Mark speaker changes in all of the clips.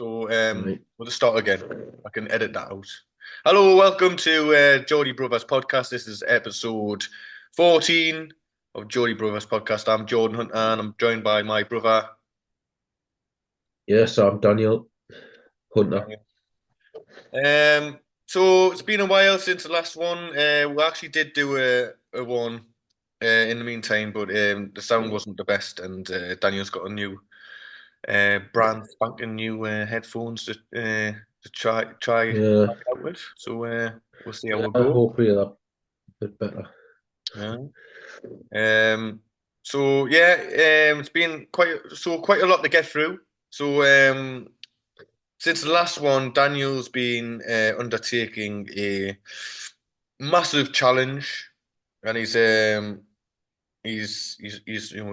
Speaker 1: So
Speaker 2: Right.
Speaker 1: we'll just start again. I can edit that out. Hello, welcome to Geordie Brothers podcast. This is episode 14 of Geordie Brothers podcast. I'm Jordan Hunter and I'm joined by my brother.
Speaker 2: Yes, I'm Daniel Hunter.
Speaker 1: Daniel. So it's been a while since the last one. We actually did do a one in the meantime, but the sound wasn't the best, and Daniel's got a new brand spanking new headphones to try it
Speaker 2: Yeah,
Speaker 1: out with. So we'll see how
Speaker 2: yeah.
Speaker 1: we go.
Speaker 2: Hopefully that a bit better.
Speaker 1: Yeah. Um. So yeah. It's been quite a lot to get through. So since the last one, Daniel's been undertaking a massive challenge, and he's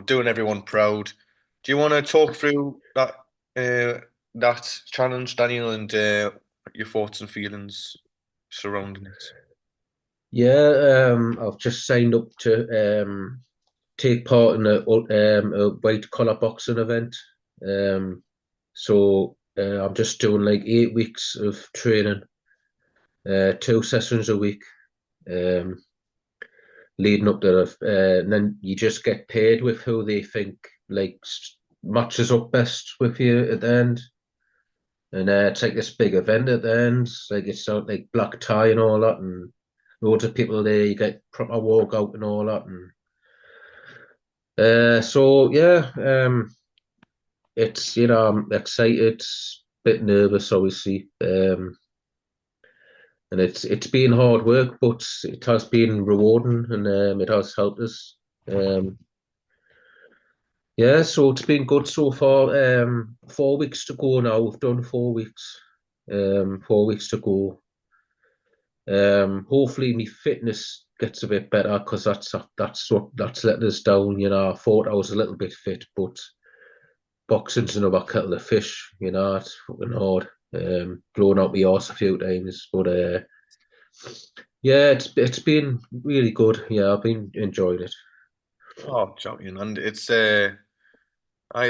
Speaker 1: doing everyone proud. Do you want to talk through that challenge, Daniel, and your thoughts and feelings surrounding it?
Speaker 2: Yeah, I've just signed up to take part in a white collar boxing event. I'm just doing like 8 weeks of training, 2 sessions a week, um, leading up to and then you just get paid with who they think like matches up best with you at the end. And it's like this big event at the end. Like it's out like black tie and all that, and loads of people there. You get proper walkout and all that, and so yeah, it's I'm excited, bit nervous, obviously, and it's been hard work, but it has been rewarding, and it has helped us. Um, yeah, so it's been good so far. 4 weeks to go now. We've done 4 weeks. 4 weeks to go. Hopefully, my fitness gets a bit better because that's letting us down. I thought I was a little bit fit, but boxing's another kettle of fish. It's fucking hard. Blown out my arse a few times, but yeah, it's been really good. Yeah, I've been enjoying it.
Speaker 1: Oh, champion! And it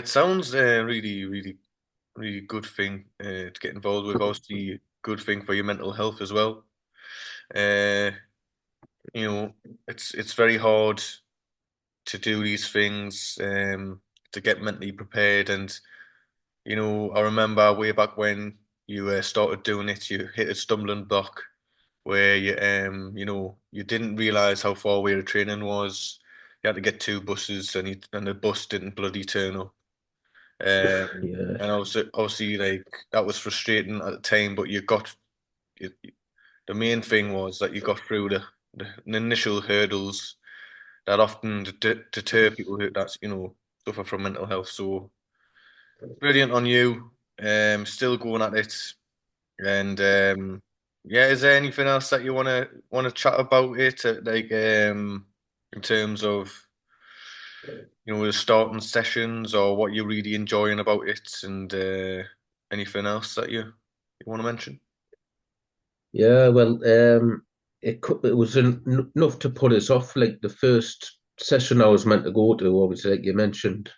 Speaker 1: sounds really good thing to get involved with. Obviously, good thing for your mental health as well. Uh, it's very hard to do these things to get mentally prepared. And I remember way back when you started doing it, you hit a stumbling block where you didn't realize how far away the training was. You had to get two buses, and the bus didn't bloody turn up.
Speaker 2: Yeah,
Speaker 1: And obviously, like that was frustrating at the time, but you, the main thing was that you got through the initial hurdles that often deter people who that's suffer from mental health. So brilliant on you. Still going at it. And yeah, is there anything else that you wanna chat about it? Like in terms of the starting sessions or what you're really enjoying about it, and anything else that you want to mention?
Speaker 2: yeah. Well, it was enough to put us off. Like the first session I was meant to go to, obviously, like you mentioned,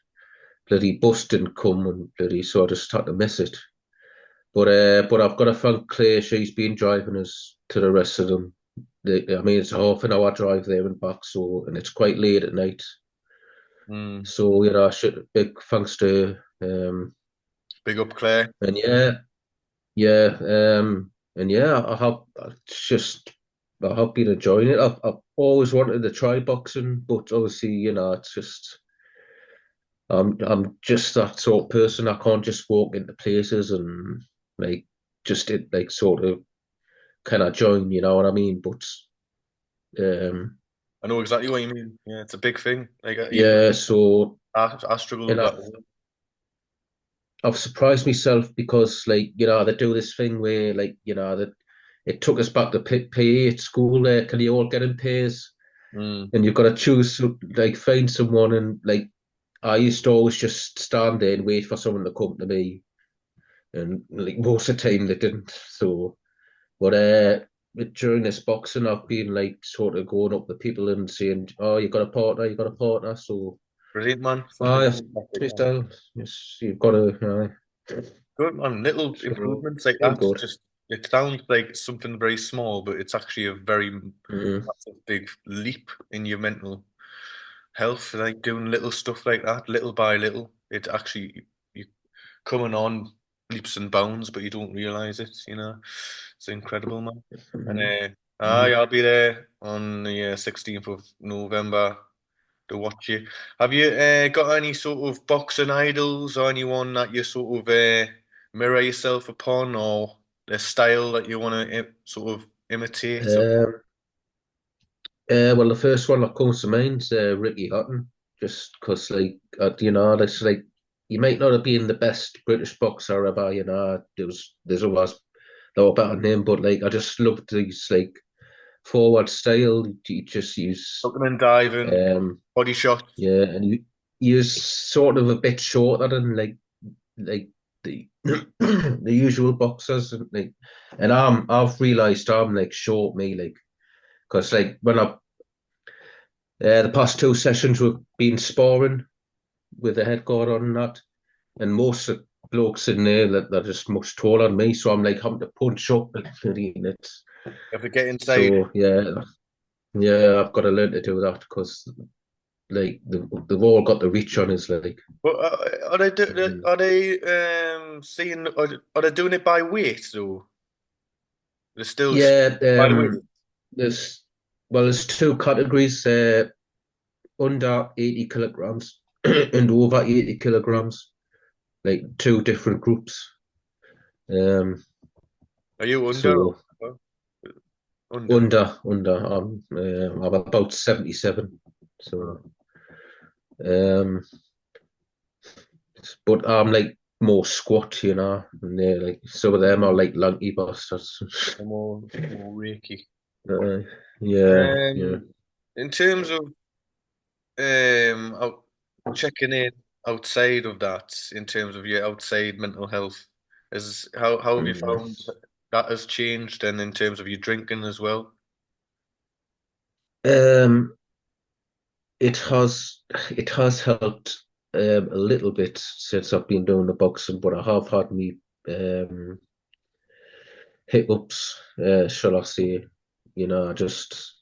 Speaker 2: bloody bus didn't come and bloody, so I just had to miss it. But I've got to thank Claire. She's been driving us to the rest of them. I mean, it's a half an hour drive there and back, so and it's quite late at night.
Speaker 1: Mm.
Speaker 2: So I should big thanks to her.
Speaker 1: Big up, Claire.
Speaker 2: And yeah, yeah, and yeah, I have been enjoying it. I've always wanted to try boxing, but obviously, it's just I'm just that sort of person. I can't just walk into places and like just it like sort of kind of join, you know what I mean? But um,
Speaker 1: I know exactly what you mean. Yeah, it's a big thing. Like even
Speaker 2: yeah, so
Speaker 1: I struggle with
Speaker 2: and
Speaker 1: that.
Speaker 2: I've surprised myself because like they do this thing where like that it took us back to PE at school. Can you all get in pairs?
Speaker 1: Mm.
Speaker 2: And you've got to choose like find someone and like I used to always just stand there and wait for someone to come to me, and like most of the time they didn't. So, but during this boxing, I've been like sort of going up to people and saying, "Oh, you got a partner? You got a partner?" So,
Speaker 1: Brilliant, man.
Speaker 2: ah,
Speaker 1: Fucking
Speaker 2: yes,
Speaker 1: fantastic, man.
Speaker 2: freestyle. Yes, you've got to.
Speaker 1: good on little
Speaker 2: So
Speaker 1: improvements like
Speaker 2: all
Speaker 1: that.
Speaker 2: good.
Speaker 1: Just it sounds like something very small, but it's actually a very
Speaker 2: Mm.
Speaker 1: massive, big leap in your mental health. Like doing little stuff like that, little by little, it actually you coming on leaps and bounds, but you don't realize it. It's incredible, man. And
Speaker 2: Mm.
Speaker 1: aye,
Speaker 2: Mm.
Speaker 1: I'll be there on the 16th of November to watch you. Have you got any sort of boxing idols or anyone that you sort of mirror yourself upon, or their style that you want to sort of imitate? Or
Speaker 2: Um, well, the first one that comes to mind is Ricky Hatton, just because, like, that's like you might not have been the best British boxer ever, there's always that were better than him, but like I just loved his like forward style. He just use
Speaker 1: looking and diving,
Speaker 2: um
Speaker 1: body shot.
Speaker 2: yeah, and he was sort of a bit shorter than like the the usual boxers, and like, and I've realised I'm like short me like because like when I the past two sessions we've been sparring with the head guard on and that, and most of the blokes in there that they're just much taller than me, so I'm like having to punch up and it's
Speaker 1: You have to get inside.
Speaker 2: so yeah, I've got to learn to do that because like they've all got the reach on us like
Speaker 1: But
Speaker 2: mm.
Speaker 1: are they seeing are they doing it by weight though? They're still
Speaker 2: Yeah,
Speaker 1: by the weight.
Speaker 2: there's there's two categories, under 80 kilograms and over 80 kilograms, like two different groups. Um,
Speaker 1: Are you under
Speaker 2: so
Speaker 1: or under?
Speaker 2: I'm about 77.
Speaker 1: Oh.
Speaker 2: So, um, but I'm like more squat, and they're like some of them are like lanky bastards.
Speaker 1: More Reiki.
Speaker 2: uh, yeah, yeah.
Speaker 1: Um, in terms of checking in outside of that, in terms of your outside mental health, is how have you
Speaker 2: Mm.
Speaker 1: found that has changed, and in terms of your drinking as well?
Speaker 2: Um, it has helped a little bit since I've been doing the boxing, but I have had me um, hiccups, shall I say? I just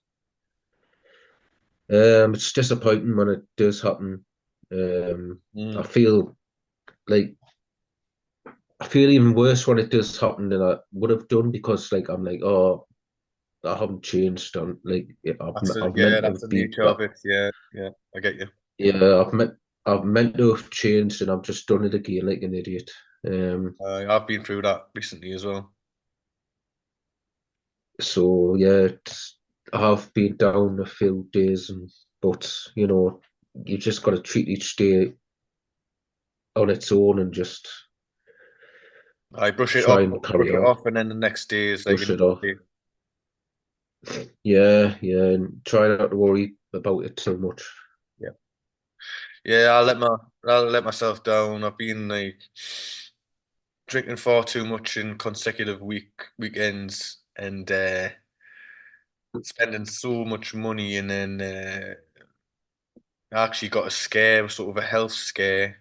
Speaker 2: it's disappointing when it does happen. I
Speaker 1: Mm.
Speaker 2: feel like I feel even worse when it does happen than I would have done because like I'm like, oh, I haven't changed. I'm like I've meant to
Speaker 1: That's the
Speaker 2: be
Speaker 1: nature of it. Yeah, yeah, I get you.
Speaker 2: yeah, I've meant to have changed and I've just done it again like an idiot.
Speaker 1: I've been through that recently as well.
Speaker 2: So yeah, I have been down a few days, but you just got to treat each day on its own and just
Speaker 1: I
Speaker 2: try and
Speaker 1: brush
Speaker 2: carry
Speaker 1: it
Speaker 2: on,
Speaker 1: off, and then the next day is like
Speaker 2: brush it
Speaker 1: another
Speaker 2: off.
Speaker 1: day.
Speaker 2: Yeah, yeah, and try not to worry about it too much.
Speaker 1: Yeah, yeah. I'll let myself down. I've been like drinking far too much in consecutive weekends, and spending so much money, and then I actually got a scare, sort of a health scare,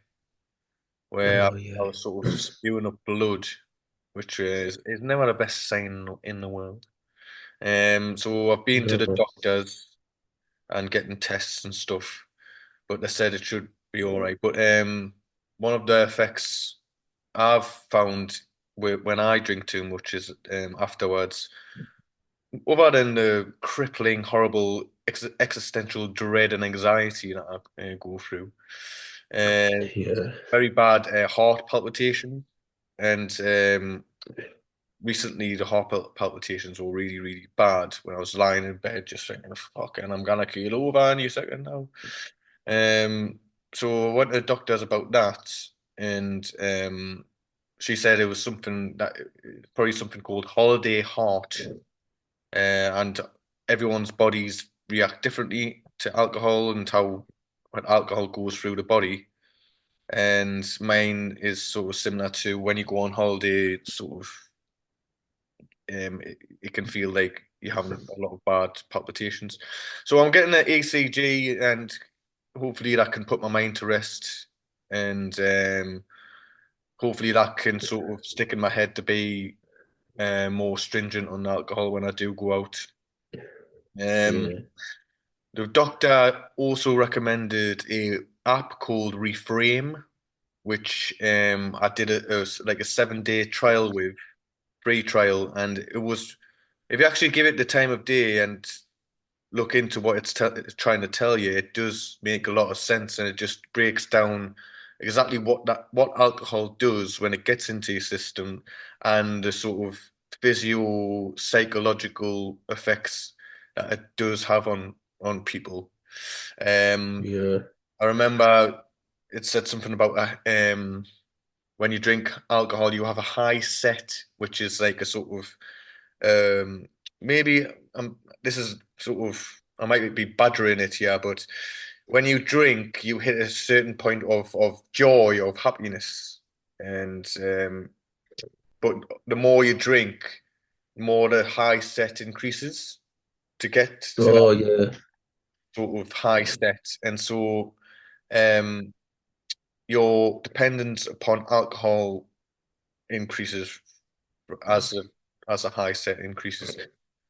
Speaker 1: where
Speaker 2: Oh
Speaker 1: I
Speaker 2: yeah,
Speaker 1: was sort of spewing up blood, which is never the best sign in the world. So I've been to the
Speaker 2: no,
Speaker 1: doctors and getting tests and stuff, but they said it should be all right. But one of the effects I've found when I drink too much is afterwards, other than the crippling, horrible existential dread and anxiety that I go through, uh,
Speaker 2: yeah,
Speaker 1: very bad heart palpitation, and recently the heart palpitations were really, really bad when I was lying in bed, just thinking, "Fuck, and I'm gonna keel over any second now." Um, so I went to the doctors about that, and she said it was something that probably something called holiday heart, and everyone's bodies react differently to alcohol and how when alcohol goes through the body. And mine is sort of similar to when you go on holiday, sort of it can feel like you're having a lot of bad palpitations. So I'm getting an ECG, and hopefully that can put my mind to rest. And hopefully that can sort of stick in my head to be more stringent on alcohol when I do go out. Um,
Speaker 2: Yeah.
Speaker 1: the doctor also recommended a app called Reframe, which I did like a 7 day trial with, free trial, and it was, if you actually give it the time of day and look into what it's trying to tell you, it does make a lot of sense, and it just breaks down exactly what alcohol does when it gets into your system, and the sort of physio psychological effects that it does have on people. Um,
Speaker 2: Yeah.
Speaker 1: I remember it said something about when you drink alcohol, you have a high set, which is like a sort of maybe this is sort of, I might be badgering it here, but when you drink, you hit a certain point of joy, of happiness, and but the more you drink, the more the high set increases to get to that
Speaker 2: Oh yeah.
Speaker 1: sort of high set, and so um your dependence upon alcohol increases as a high set increases.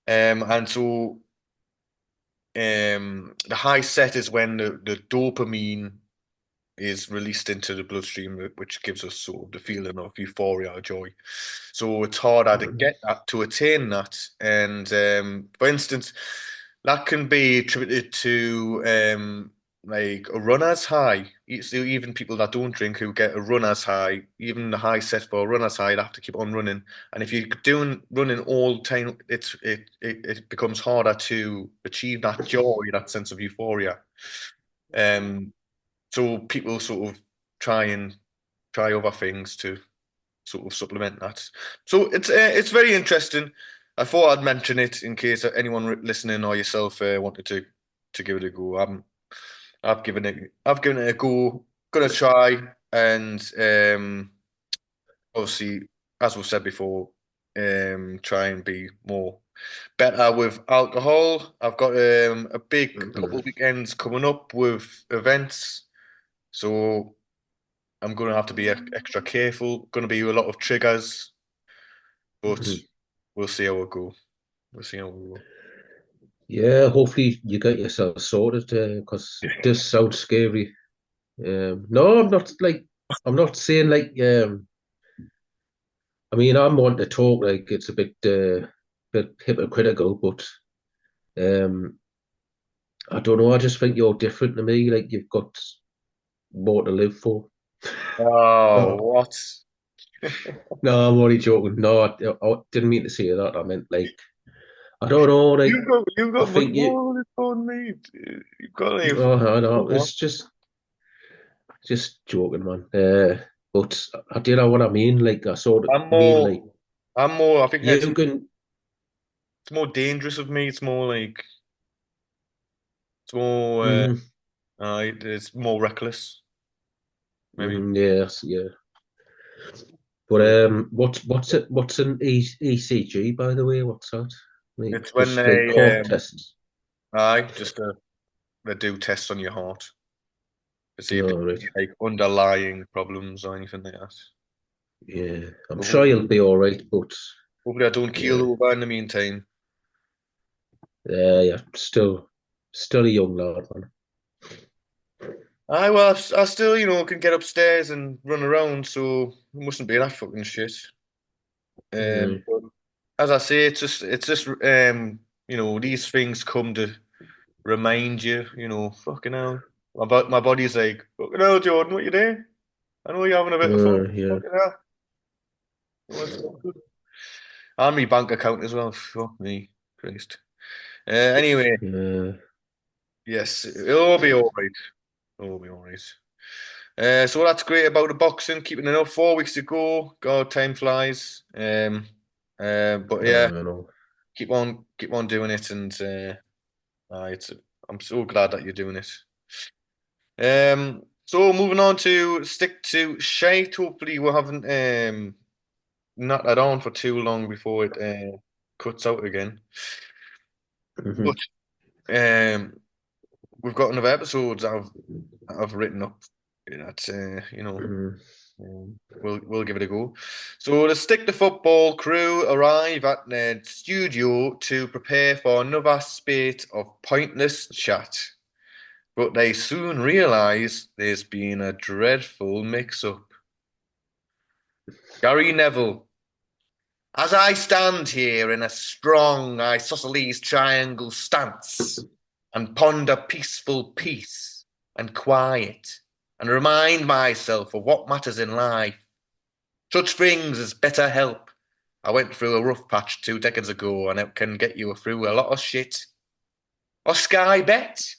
Speaker 1: And so the high set is when the dopamine is released into the bloodstream, which gives us sort of the feeling of euphoria or joy. So it's harder to
Speaker 2: Mhm.
Speaker 1: get that, to attain that. And for instance, that can be attributed to like a runner's high. So even people that don't drink who get a runner's high, even the high set for a runner's high, they have to keep on running. And if you're doing running all the time, it becomes harder to achieve that joy, that sense of euphoria. Um, so people sort of try and try other things to sort of supplement that. So it's very interesting. I thought I'd mention it in case anyone listening or yourself wanted to give it a go. I've given it a go. Gonna try, and obviously, as we've said before, try and be more better with alcohol. I've got a big couple
Speaker 2: Mhm.
Speaker 1: of weekends coming up with events, so I'm going to have to be extra careful. Going to be a lot of triggers, but
Speaker 2: Mhm.
Speaker 1: we'll see how it go. We'll see how it go.
Speaker 2: Yeah, hopefully you get yourself sorted because it does sound scary. No, I'm not saying I mean, I'm one to talk like it's a bit hypocritical, but um, I don't know. I just think you're different to me. Like you've got more to live for.
Speaker 1: Oh,
Speaker 2: No,
Speaker 1: what?
Speaker 2: no, I'm only joking. No, I didn't mean to say that. I meant like I don't know. Like
Speaker 1: You've
Speaker 2: I
Speaker 1: got much
Speaker 2: think you.
Speaker 1: more on me. You've got like
Speaker 2: Oh, I know.
Speaker 1: more.
Speaker 2: It's just joking, man. But I do know what I mean. Like I sort of
Speaker 1: I'm
Speaker 2: mean like
Speaker 1: more. I'm more. I think
Speaker 2: you can.
Speaker 1: it's more dangerous of me. It's more like it's more.
Speaker 2: Mm,
Speaker 1: It's more reckless. Maybe.
Speaker 2: yes, yeah. But
Speaker 1: Yeah.
Speaker 2: what's an ECG by the way? What's that? Like
Speaker 1: It's when
Speaker 2: just like heart tests.
Speaker 1: just they do tests on your heart to see if it's
Speaker 2: Oh, right.
Speaker 1: like underlying problems or anything like that.
Speaker 2: Yeah, I'm
Speaker 1: But
Speaker 2: sure you'll be all right. But
Speaker 1: hopefully I don't keel
Speaker 2: yeah,
Speaker 1: over in the meantime.
Speaker 2: yeah, still a young lad, man.
Speaker 1: Aye, well, I still, can get upstairs and run around, so it mustn't be that fucking shit.
Speaker 2: Yeah,
Speaker 1: But as I say, these things come to remind you, fucking hell. My body's like, fucking hell, Jordan, what you doing? I know you're having a bit of fun.
Speaker 2: yeah,
Speaker 1: Fucking hell. What's good? And my bank account as well. Fuck me, Christ. Anyway,
Speaker 2: yeah.
Speaker 1: yes, it'll all be all right. It'll all be all right. So that's great about the boxing. Keeping it up, 4 weeks to go. God, time flies. But yeah,
Speaker 2: I know.
Speaker 1: keep on doing it, and it's. I'm so glad that you're doing it. So moving on to stick to Shite. Hopefully, we haven't not that on for too long before it cuts out again. But
Speaker 2: Hmm.
Speaker 1: um, we've got another episodes I've written up. That's
Speaker 2: Hmm.
Speaker 1: We'll give it a go. So the Stick to Football crew arrive at the studio to prepare for another spate of pointless chat. But they soon realise there's been a dreadful mix-up. Gary Neville, as I stand here in a strong isosceles triangle stance and ponder peaceful peace and quiet and remind myself of what matters in life, such things as better help. I went through a rough patch 2 decades ago and it can get you through a lot of shit. Or Sky Bet.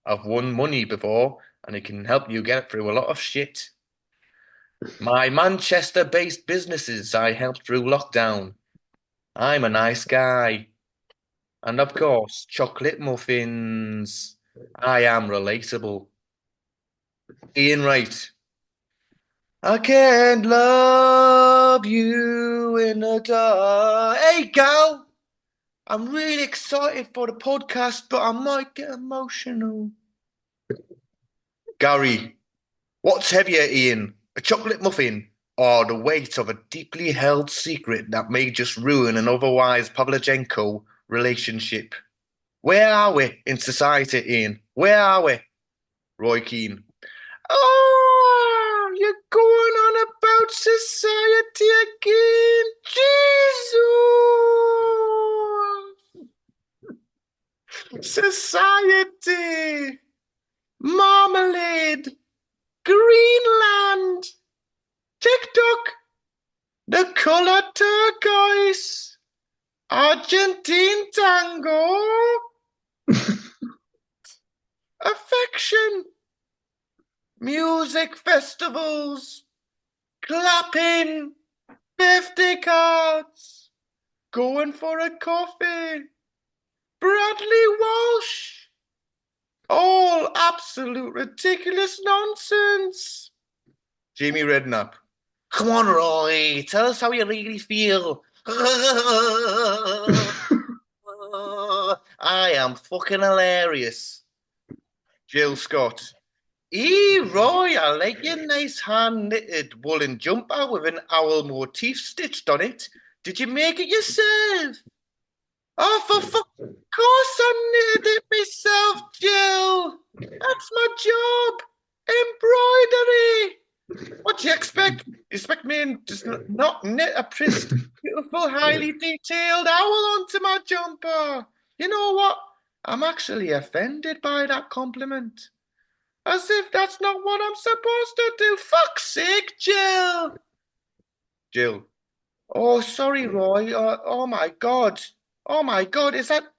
Speaker 1: I've won money before and it can help you get through a lot of shit. My Manchester-based businesses I helped through lockdown. I'm a nice guy. And of course, chocolate muffins. I am relatable. Ian Wright. I can't love you in the dark. Hey, gal! I'm really excited for the podcast, but I might get emotional. Gary, what's heavier, Ian? A chocolate muffin or the weight of a deeply held secret that may just ruin an otherwise Pavlichenko relationship? Where are we in society, Ian? Where are we? Roy Keane. Oh, you're going on about society again. Jesus. Society. Marmalade. Greenland. TikTok. The color turquoise. Argentine tango. Affection. Music festivals. Clapping. Birthday cards. Going for a coffee. Bradley Walsh. All absolute ridiculous nonsense. Jamie Redknapp. Come on, Roy. Tell us how you really feel. I am fucking hilarious. Jill Scott. Roy, I like your nice hand-knitted woolen jumper with an owl motif stitched on it. Did you make it yourself? Oh, for fuck! Of course I knitted it myself, Jill. That's my job. Embroidery. What do you expect? You expect me to not knit a prissed, beautiful, highly detailed owl onto my jumper? You know what? I'm actually offended by that compliment. As if that's not what I'm supposed to do. Fuck's sake, Jill. Jill. Oh, sorry, Roy. Oh my God. Oh my God. Is that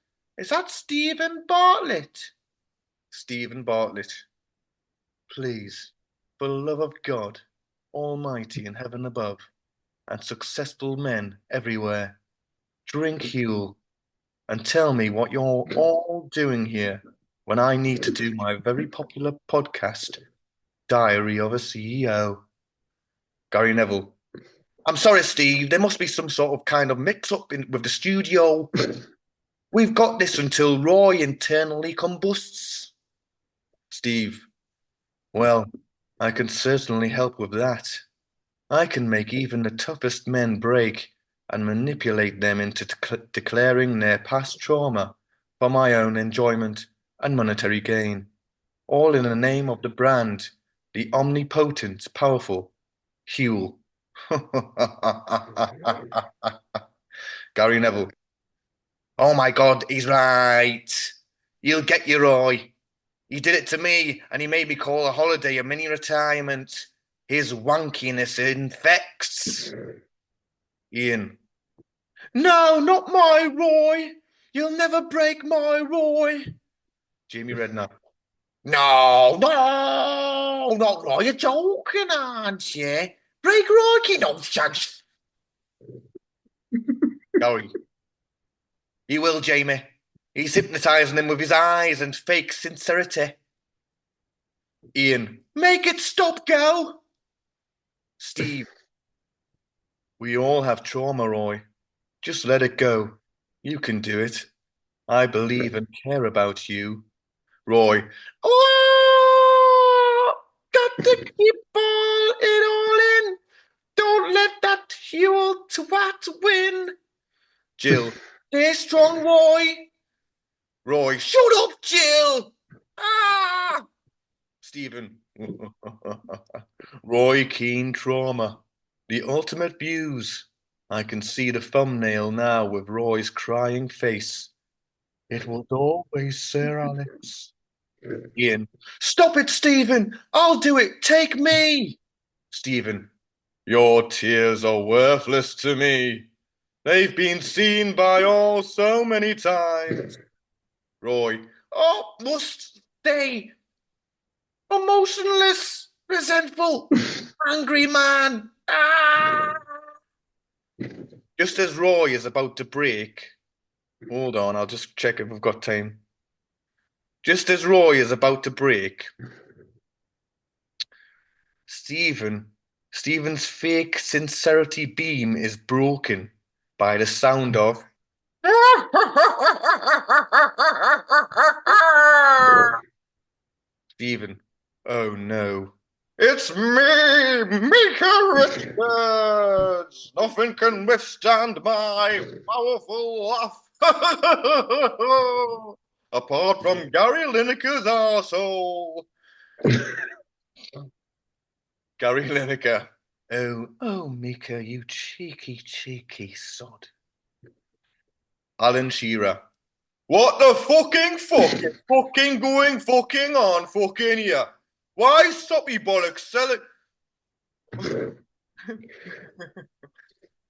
Speaker 1: Stephen Bartlett? Stephen Bartlett. Please, for the love of God, Almighty in heaven above, and successful men everywhere, drink Huel and tell me what you're all doing here when I need to do my very popular podcast, Diary of a CEO. Gary Neville. I'm sorry, Steve. There must be some sort of kind of mix-up with the studio. We've got this until Roy internally combusts. Steve. Well, I can certainly help with that. I can make even the toughest men break and manipulate them into declaring their past trauma for my own enjoyment and monetary gain, all in the name of the brand, the omnipotent, powerful Huel. Gary Neville. Oh my God, he's right. You'll get your Roy. He did it to me, and he made me call a holiday a mini retirement. His wankiness infects. Ian. No, not my Roy. You'll never break my Roy. Jamie Redknapp. No, no, not Roy. You're joking, aren't you? Break Roy, nonsense. Gary. He will, Jamie. He's hypnotising him with his eyes and fake sincerity. Ian. Make it stop, Gal. Steve. We all have trauma, Roy. Just let it go. You can do it. I believe and care about you. Roy. Oh, got to keep it all Don't let that Huel twat win. Jill, stay strong, Roy. Roy, shut up, Jill. Ah! Stephen, Roy Keane trauma. The ultimate views. I can see the thumbnail now with Roy's crying face. It was always Sir Alex. Ian, stop it, Stephen. I'll do it. Take me. Stephen, your tears are worthless to me. They've been seen by all so many times. Roy, oh, must they? Emotionless, resentful, angry man. Ah! Just as Roy is about to break, hold on, I'll just check if we've got time. Just as Roy is about to break, Stephen's fake sincerity beam is broken by the sound of Stephen. Oh no. It's me, Mika Richards. Nothing can withstand my powerful laugh. Apart from Gary Lineker's arsehole. Gary Lineker. Oh, Mika, you cheeky, cheeky sod. Alan Shearer. What the fucking going on fucking here? Why soppy bollocks selling?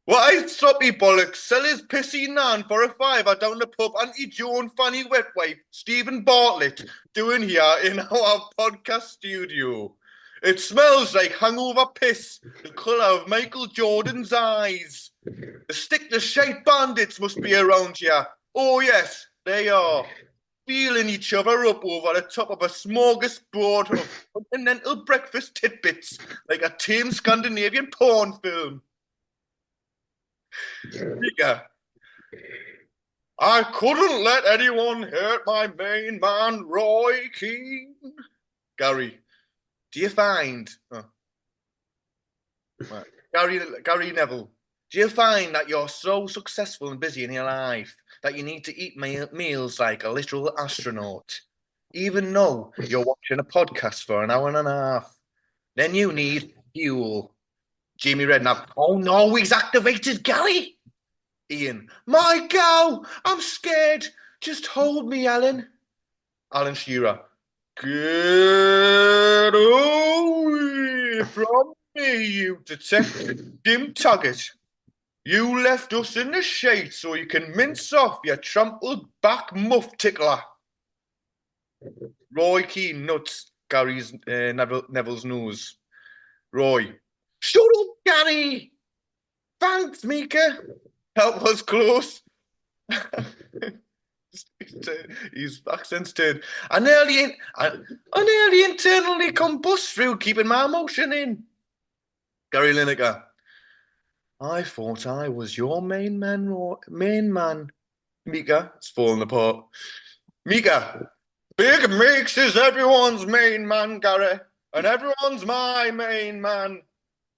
Speaker 1: Why soppy bollocks sell his pissy nan for a fiver down the pub? Auntie Joan Fanny Wetwipe, Stephen Bartlett, doing here in our podcast studio. It smells like hangover piss, the colour of Michael Jordan's eyes. The stick the shite bandits must be around here. Oh yes, they are. Feeling each other up over the top of a smorgasbord of continental breakfast tidbits like a tame Scandinavian porn film. Mika, I couldn't let anyone hurt my main man, Roy Keane. Gary, do you find... Gary Neville, do you find that you're so successful and busy in your life that you need to eat meals like a literal astronaut, even though you're watching a podcast for an hour and a half? Then you need fuel. Jamie Redknapp, oh no, he's activated Gary. Ian, my cow, I'm scared. Just hold me, Alan. Alan Shearer, get away from me, you detective Jim Taggart. You left us in the shade so you can mince off your trampled back muff tickler. Roy Keane nuts Gary's Neville's nose. Roy, shut up, Gary. Thanks, Mika. That was close. His accent's turned. I nearly internally combust through keeping my emotion in. Gary Lineker. I thought I was your main man. Mika, it's falling apart. Mika, Big Meeks is everyone's main man, Gary, and everyone's my main man.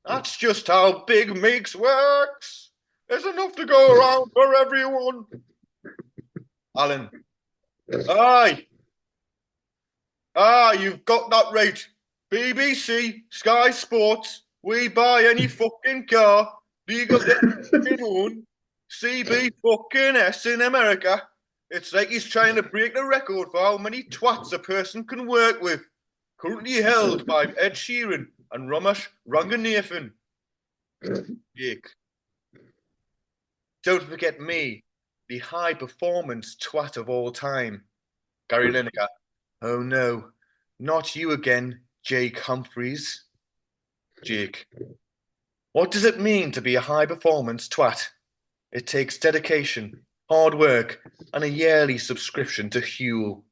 Speaker 1: That's just how Big Meeks works. There's enough to go around for everyone. Alan. Aye. You've got that right. BBC, Sky Sports, we buy any fucking car, legal fucking own, CB fucking S in America. It's like he's trying to break the record for how many twats a person can work with. Currently held by Ed Sheeran and Ramesh Ranganathan. Jake. Don't forget me, the high performance twat of all time. Gary Lineker. Oh no, not you again, Jake Humphreys. Jake. What does it mean to be a high performance twat? It takes dedication, hard work, and a yearly subscription to Huel.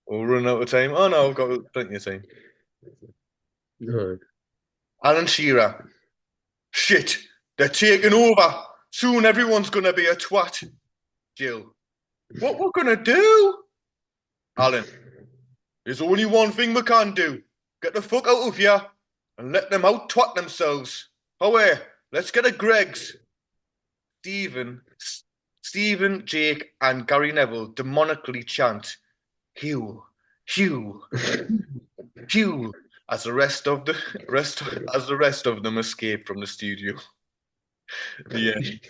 Speaker 1: We'll run out of time. Oh no, I've got plenty of time.
Speaker 2: No.
Speaker 1: Alan Shearer. Shit, they're taking over. Soon everyone's gonna be a twat. Jill. What we're gonna do? Alan. There's only one thing we can do. Get the fuck out of here. and let them out twat themselves. Away, let's get a Greg's. Stephen, Stephen, Jake, and Gary Neville demonically chant, Hugh, Hugh, Hugh, as the rest of the rest of them escape from the studio. The end.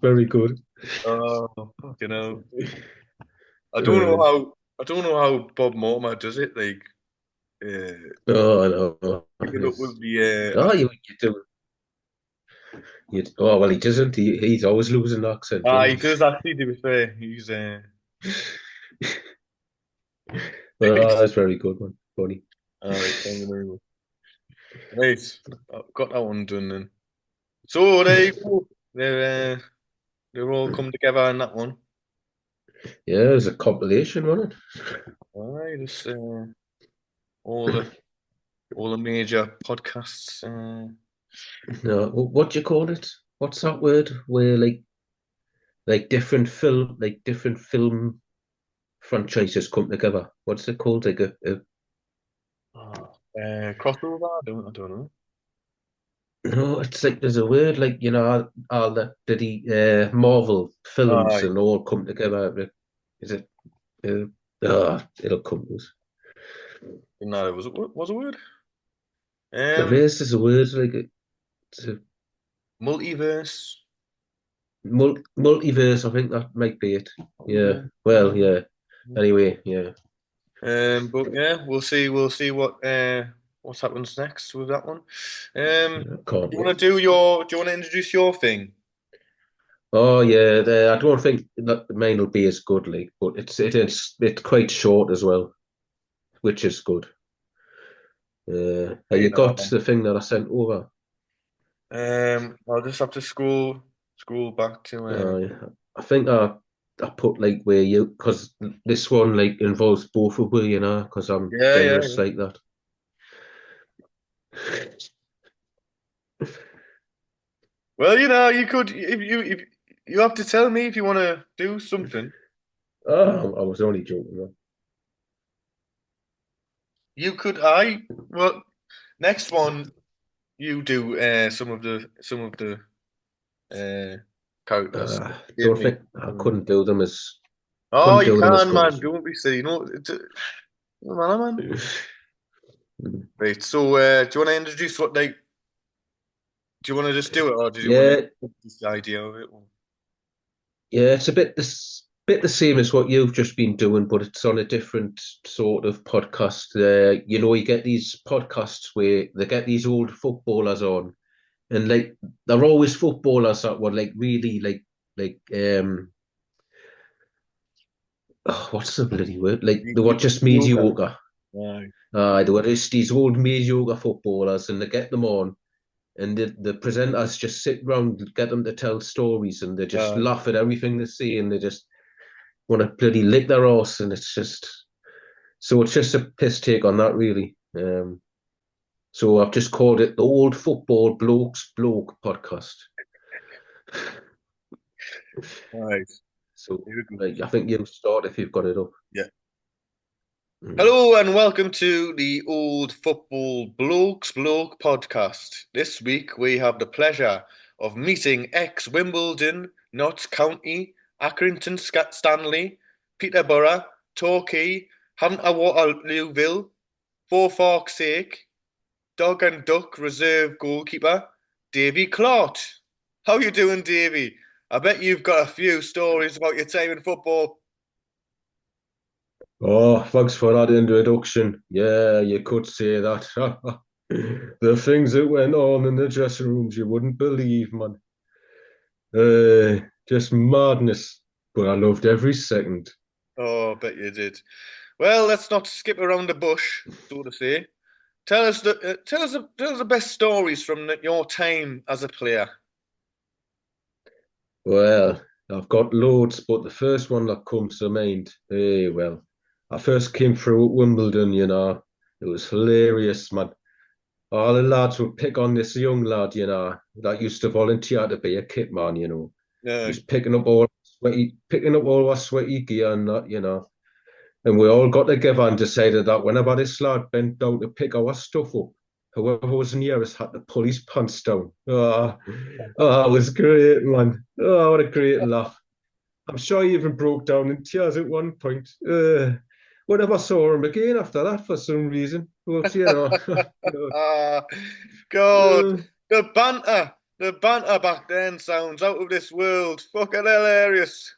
Speaker 2: Very good.
Speaker 1: Oh, fucking hell.
Speaker 2: Uh,
Speaker 1: I don't know how Bob Mortimer does it. Like,
Speaker 2: oh no,
Speaker 1: keeping up with the
Speaker 2: oh you do. Oh well, he doesn't. He's always losing accent,
Speaker 1: Ah,
Speaker 2: doesn't
Speaker 1: he does actually. To be fair, he's
Speaker 2: he? Oh, that's very good one, funny.
Speaker 1: all right. Thank you very much. Right, I've got that one done then. So there you go. They're all come together in that one.
Speaker 2: Yeah, it's a compilation, wasn't
Speaker 1: All right, it's all the all the major podcasts.
Speaker 2: it? No, what do you call it? What's that word? Where like different film franchises come together. What's it called? Like a
Speaker 1: Crossover. I don't know.
Speaker 2: no, it's like there's a word like all the Marvel films
Speaker 1: Aye,
Speaker 2: and all come together. Is it? It'll come to us.
Speaker 1: didn't know it was a word.
Speaker 2: There
Speaker 1: Um,
Speaker 2: is a word like it's a
Speaker 1: multiverse.
Speaker 2: multiverse. I think that might be it. Yeah.
Speaker 1: Yeah.
Speaker 2: Well, yeah. Anyway, yeah.
Speaker 1: But yeah, we'll see what happens next with that one.
Speaker 2: Yeah, can't
Speaker 1: You
Speaker 2: wait.
Speaker 1: want to do you want to introduce your thing?
Speaker 2: Oh yeah, I don't think that mine will be as good, like, but it's quite short as well, which is good. Have
Speaker 1: Okay,
Speaker 2: you got
Speaker 1: now.
Speaker 2: the thing that I sent over?
Speaker 1: I'll just have to scroll back to
Speaker 2: I think I put like where you because this one like involves both of we, because I'm
Speaker 1: yeah, yeah,
Speaker 2: generous
Speaker 1: yeah.
Speaker 2: like that.
Speaker 1: Well, you could if you have to tell me if you want to do something.
Speaker 2: Oh, I was only joking, man.
Speaker 1: You could I well next one you do some of the uh characters. Give
Speaker 2: Don't
Speaker 1: me.
Speaker 2: think I
Speaker 1: Oh,
Speaker 2: couldn't
Speaker 1: you
Speaker 2: do them as
Speaker 1: can,
Speaker 2: good
Speaker 1: man.
Speaker 2: as you.
Speaker 1: Don't be silly. No, man.
Speaker 2: Mm.
Speaker 1: Right. So, do you want to introduce what like? Do you want to just do it, or do you want to
Speaker 2: Yeah,
Speaker 1: just the idea of it?
Speaker 2: yeah, it's a bit the same as what you've just been doing, but it's on a different sort of podcast. You get these podcasts where they get these old footballers on, and like they're always footballers that were like really like what's the bloody word? Like they were just
Speaker 1: Yoga.
Speaker 2: mediocre.
Speaker 1: Right.
Speaker 2: They were just these old mediocre footballers, and they get them on, and the presenters just sit round, get them to tell stories, and they just
Speaker 1: Right.
Speaker 2: laugh at everything they see, and they just want to bloody lick their arse, and it's just a piss take on that, really. So I've just called it the Old Football Blokes Bloke Podcast.
Speaker 1: Right.
Speaker 2: So
Speaker 1: Here we go.
Speaker 2: I think you'll start if you've got it up.
Speaker 1: Yeah.
Speaker 2: Mm.
Speaker 1: Hello and welcome to the Old Football Bloke podcast. This week we have the pleasure of meeting ex-Wimbledon, Notts County, Accrington Stanley, Peterborough, Torquay, Hampton Waterlooville, For Fork's Sake, Dog and Duck reserve goalkeeper, Davy Clark. How you doing, Davy? I bet you've got a few stories about your time in football.
Speaker 2: Oh, thanks for that introduction. Yeah, you could say that. The things that went on in the dressing rooms, you wouldn't believe, man. Just madness. But I loved every second.
Speaker 1: Oh, I bet you did. Well, let's not skip around the bush, so to say. Tell us the best stories from your time as a player.
Speaker 2: Well, I've got loads, but the first one that comes to mind, well, I first came through at Wimbledon. It was hilarious, man. All the lads would pick on this young lad, that used to volunteer to be a kit man. He
Speaker 1: No,
Speaker 2: was picking up all our sweaty gear and that. And we all got together and decided that whenever this lad bent down to pick our stuff up, whoever was near us had to pull his pants down. Oh, it was great, man. Oh, what a great laugh. I'm sure he even broke down in tears at one point. We never saw him again after that for some reason. But,
Speaker 1: Ah, God,
Speaker 2: uh,
Speaker 1: the banter back then sounds out of this world. Fucking hilarious.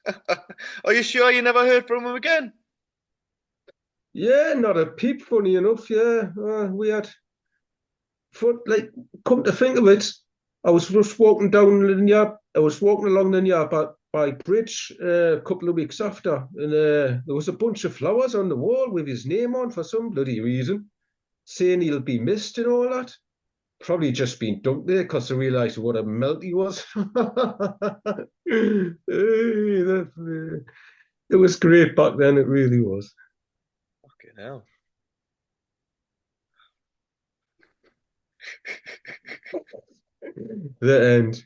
Speaker 1: Are you sure you never heard from him again?
Speaker 2: yeah, not a peep, funny enough. Yeah, we had fun. Like, come to think of it, I was just walking down the yard. I was walking along the yard by bridge a couple of weeks after, and there was a bunch of flowers on the wall with his name on for some bloody reason, saying he'll be missed and all that. Probably just been dunked there because I realised what a melt he was. It was great back then. It really was.
Speaker 1: Fucking hell.
Speaker 2: The end.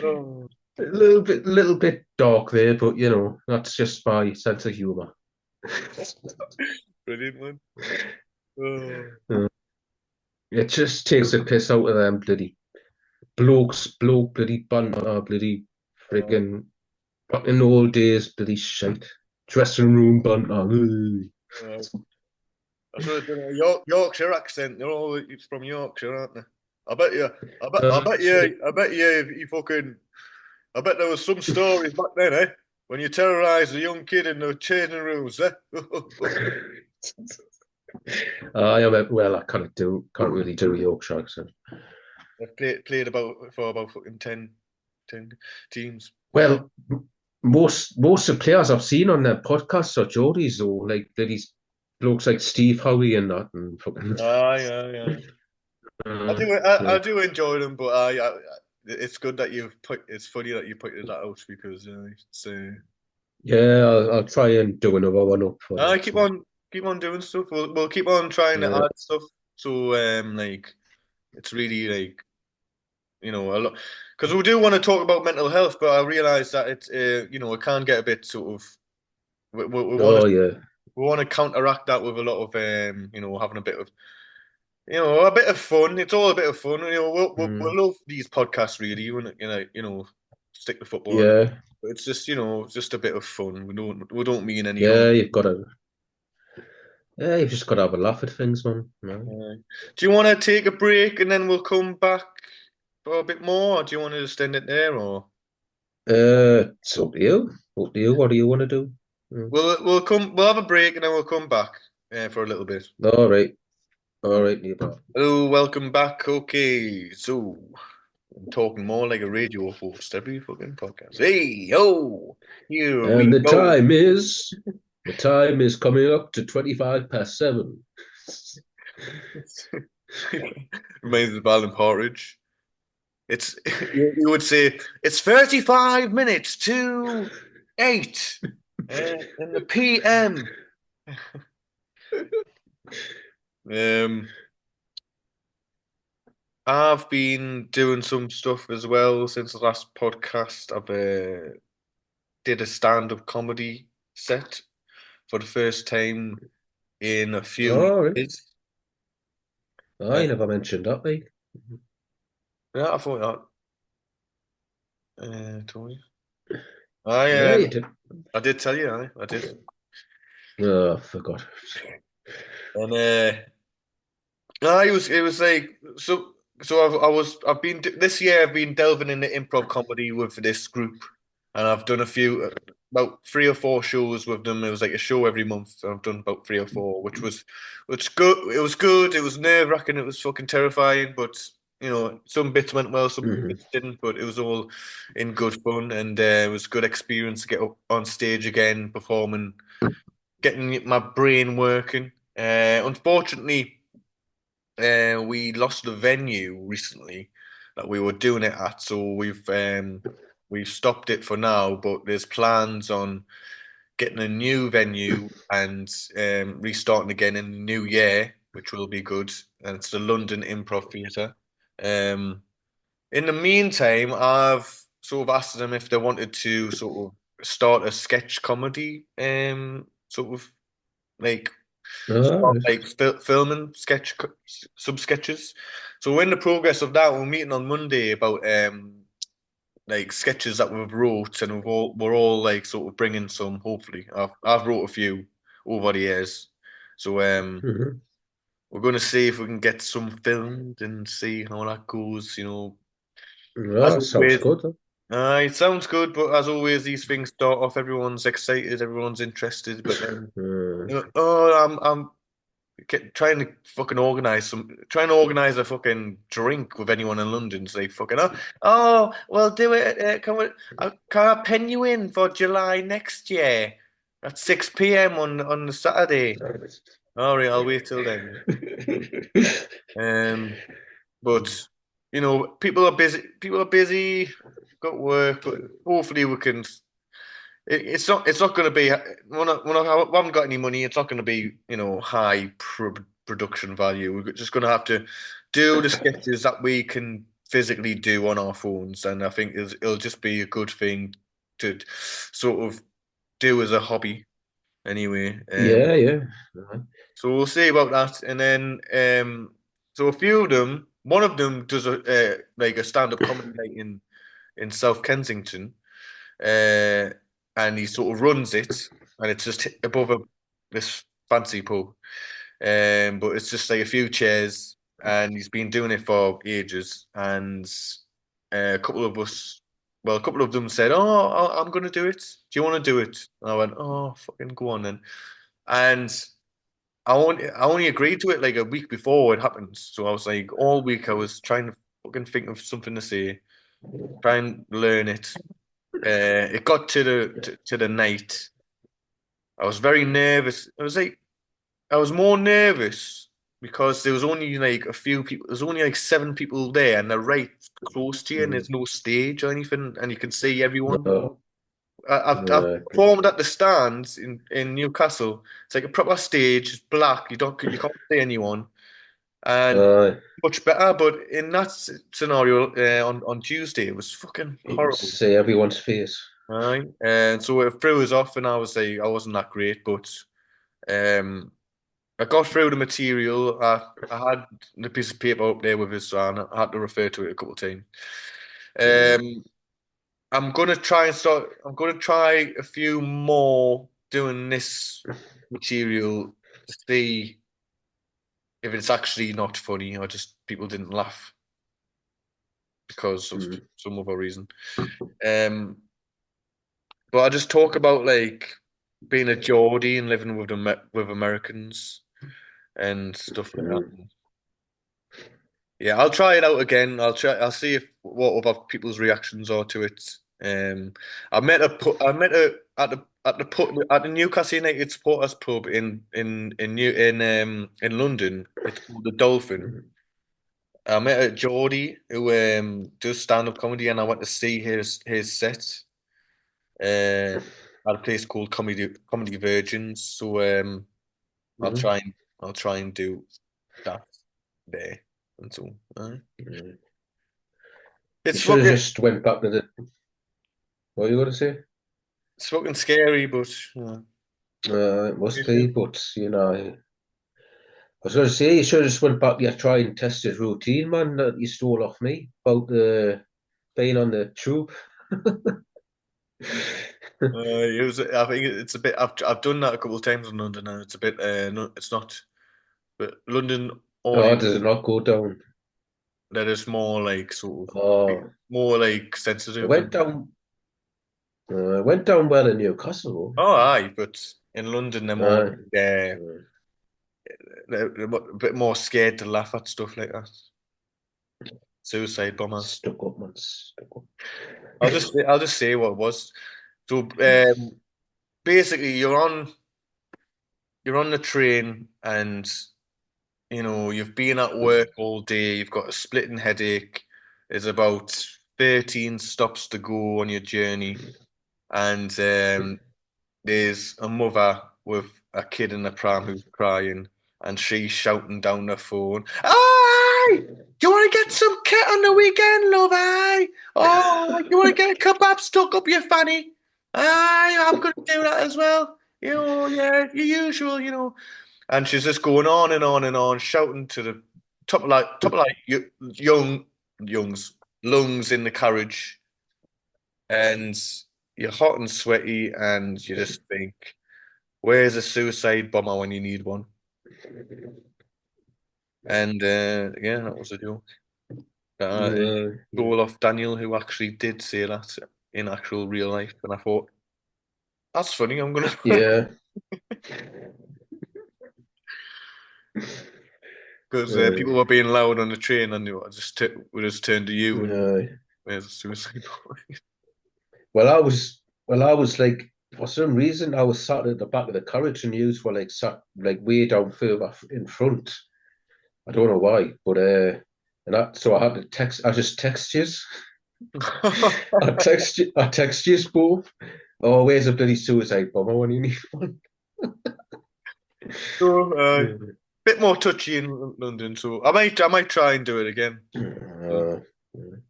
Speaker 1: Oh,
Speaker 2: Little bit dark there, but that's just my sense of humour.
Speaker 1: brilliant one. Oh,
Speaker 2: It just takes the piss out of them bloody bloke bloody banter, bloody
Speaker 1: oh,
Speaker 2: friggin' back in the old days, bloody shite. Dressing room banter.
Speaker 1: oh. I sort of done a Yorkshire accent. They're all from Yorkshire, aren't they? I bet you. I bet
Speaker 2: That's it.
Speaker 1: you. I bet you. You fucking. I bet there was some stories back then, eh? When you terrorised a young kid in the changing rooms, eh?
Speaker 2: I can't really do a Yorkshire accent.
Speaker 1: I've played about fucking 10 teams.
Speaker 2: Well, most of the players I've seen on their podcasts are Geordies, though, like these blokes like Steve Howie and that, and fucking.
Speaker 1: Aye, aye, aye.
Speaker 2: Uh,
Speaker 1: I
Speaker 2: yeah,
Speaker 1: do enjoy them, but it's good that you've put. It's funny that you pointed that out because it's.
Speaker 2: yeah, I'll try and do another one up for
Speaker 1: I
Speaker 2: next one.
Speaker 1: keep on doing stuff. We'll keep on trying to
Speaker 2: Yeah,
Speaker 1: add stuff. So like it's really like a lot because we do want to talk about mental health, but I realise that it's it can get a bit sort of we want to
Speaker 2: oh yeah,
Speaker 1: counteract that with a lot of having a bit of fun. It's all a bit of fun.
Speaker 2: mm,
Speaker 1: We'll love these podcasts really. When stick the football on it.
Speaker 2: yeah,
Speaker 1: But it's just just a bit of fun. We don't mean any harm.
Speaker 2: yeah. You've just got to have a laugh at things, man. No.
Speaker 1: Do you want to take a break and then we'll come back for a bit more, or do you want to just end it there, or
Speaker 2: It's up to you. Up to you. What do you want to do? Mm.
Speaker 1: we'll have a break and then we'll come back for a little bit.
Speaker 2: All right, Neil.
Speaker 1: Hello, welcome back. Okay, so I'm talking more like a radio host every fucking podcast. Hey, yo, here
Speaker 2: And
Speaker 1: we go.
Speaker 2: the time is coming up to 25 past 7.
Speaker 1: Reminds me of Alan Partridge. It's you would say it's 35 minutes to 8 in the PM. Um, I've been doing some stuff as well since the last podcast. I've did a stand-up comedy set for the first time in a few
Speaker 2: All right.
Speaker 1: years. Uh,
Speaker 2: I never mentioned that, mate.
Speaker 1: yeah, I thought that. Tony. I
Speaker 2: Yeah, you did.
Speaker 1: I did tell you, I did.
Speaker 2: Oh, I forgot.
Speaker 1: And no, it was like so I've been this year I've been delving into improv comedy with this group, and I've done a few about 3 or 4 shows with them. It was like a show every month. And I've done about 3 or 4, which good. It was good. It was nerve-wracking. It was fucking terrifying, but some bits went well, some
Speaker 2: Hmm.
Speaker 1: bits didn't. But it was all in good fun, and it was a good experience to get up on stage again, performing, getting my brain working. Unfortunately. We lost the venue recently that we were doing it at, so we've stopped it for now. But there's plans on getting a new venue and restarting again in the new year, which will be good. And it's the London Improv Theatre. Um, in the meantime, I've sort of asked them if they wanted to sort of start a sketch comedy sort of like
Speaker 2: All
Speaker 1: start
Speaker 2: right.
Speaker 1: like filming sub sketches. So we're in the progress of that. We're meeting on Monday about like sketches that we've wrote, and we're all like sort of bringing some. Hopefully, I've wrote a few over the years, so
Speaker 2: Mhm.
Speaker 1: we're going to see if we can get some filmed and see how that goes. As
Speaker 2: Oh, sounds
Speaker 1: always,
Speaker 2: good.
Speaker 1: it sounds good, but as always, these things start off. Everyone's excited, everyone's interested, but then oh, I'm trying to fucking trying to organize a fucking drink with anyone in London. Say fucking, well, do it. Can I pen you in for July next year at 6 p.m. on the Saturday? All right, I'll wait till then. Um, but people are busy. People are busy. Got work, but hopefully we can. It's not. It's not going to be. We haven't got any money. It's not going to be. High production value. We're just going to have to do the sketches that we can physically do on our phones, and I think it'll just be a good thing to sort of do as a hobby. Anyway,
Speaker 2: Yeah, yeah.
Speaker 1: so we'll see about that, and then so a few of them. One of them does like a stand-up comedy night in South Kensington, uh, and he sort of runs it, and it's just above this fancy pub, but it's just like a few chairs, and he's been doing it for ages, and a couple of us, well, a couple of them said, "Oh, I'm going to do it. Do you want to do it?" And I went, "Oh, fucking go on then," and. I only agreed to it like a week before it happened. So I was like, all week I was trying to fucking think of something to say, try and learn it. It got to the night. I was very nervous. I was more nervous because there was only like a few people. There's only like 7 people there, and they're right close to you, and there's no stage or anything, and you can see everyone.
Speaker 2: Oh,
Speaker 1: I've performed at the stands in Newcastle. It's like a proper stage. It's black. You can't see anyone, and
Speaker 2: uh,
Speaker 1: much better. But in that scenario on Tuesday, it was fucking
Speaker 2: you can
Speaker 1: horrible.
Speaker 2: see everyone's face.
Speaker 1: Right. And so it threw us off, and I was like, I wasn't that great, but um, I got through the material. I had the piece of paper up there with us, so I had to refer to it a couple of times.
Speaker 2: Mm,
Speaker 1: Um, I'm gonna try and start. I'm gonna try a few more doing this material to see if it's actually not funny or just people didn't laugh because of
Speaker 2: mm,
Speaker 1: some other reason. Um, but I just talk about like being a Geordie and living with Americans and stuff like that.
Speaker 2: mm,
Speaker 1: Yeah, I'll try it out again. I'll see if what other people's reactions are to it. I met a at the Newcastle United supporters pub in London. It's called the Dolphin.
Speaker 2: mm,
Speaker 1: I met a Geordie who does stand-up comedy, and I went to see his set at a place called Comedy Virgins. So I'll
Speaker 2: mm,
Speaker 1: try and I'll try and do that there and so.
Speaker 2: mm. You
Speaker 1: It's
Speaker 2: should have
Speaker 1: fucking
Speaker 2: just went back to the. What are you going to say?
Speaker 1: it's fucking scary, but
Speaker 2: It must be, but I was going to say you should have just went back to your try and tested routine, man, that you stole off me about the being on the tube.
Speaker 1: I think it's a bit. I've done that a couple of times in London, and it's a bit. No, it's not. But London
Speaker 2: Oh,
Speaker 1: audience
Speaker 2: does it not go down?
Speaker 1: that is more like sort of
Speaker 2: Oh,
Speaker 1: more like
Speaker 2: it
Speaker 1: sensitive
Speaker 2: went
Speaker 1: and
Speaker 2: down. It went down well in Newcastle.
Speaker 1: oh aye, but in London they're more
Speaker 2: Uh,
Speaker 1: like they're a bit more scared to laugh at stuff like that. Suicide bombers.
Speaker 2: stuck up, man. Stuck up.
Speaker 1: I'll just say what it was. So basically, you're on the train, and you've been at work all day. You've got a splitting headache. There's about 13 stops to go on your journey, and there's a mother with a kid in the pram who's crying, and she's shouting down the phone, "Aye! Do you want to get some kit on the weekend, love? Aye! Oh, you want to get a kebab stuck up your fanny?" I'm going to do that as well. Yeah, your usual, And she's just going on and on and on, shouting to the young's lungs in the carriage, and you're hot and sweaty, and you just think, "Where's a suicide bomber when you need one?" And yeah, that was a joke.
Speaker 2: Uh,
Speaker 1: Goal off Daniel, who actually did say that in actual real life, and I thought that's funny. I'm gonna
Speaker 2: yeah.
Speaker 1: because
Speaker 2: Uh,
Speaker 1: people were being loud on the train, and we just turned to you and
Speaker 2: uh,
Speaker 1: where's a suicide bomber?
Speaker 2: I was like, for some reason, I was sat at the back of the carriage and you were like sat like way down further in front. I don't know why, but so I had to text. I just text you. I text you both. Oh, where's a bloody suicide bomber when you need one?
Speaker 1: So,
Speaker 2: Uh,
Speaker 1: bit more touchy in London, so I might try and do it again. Uh,
Speaker 2: uh,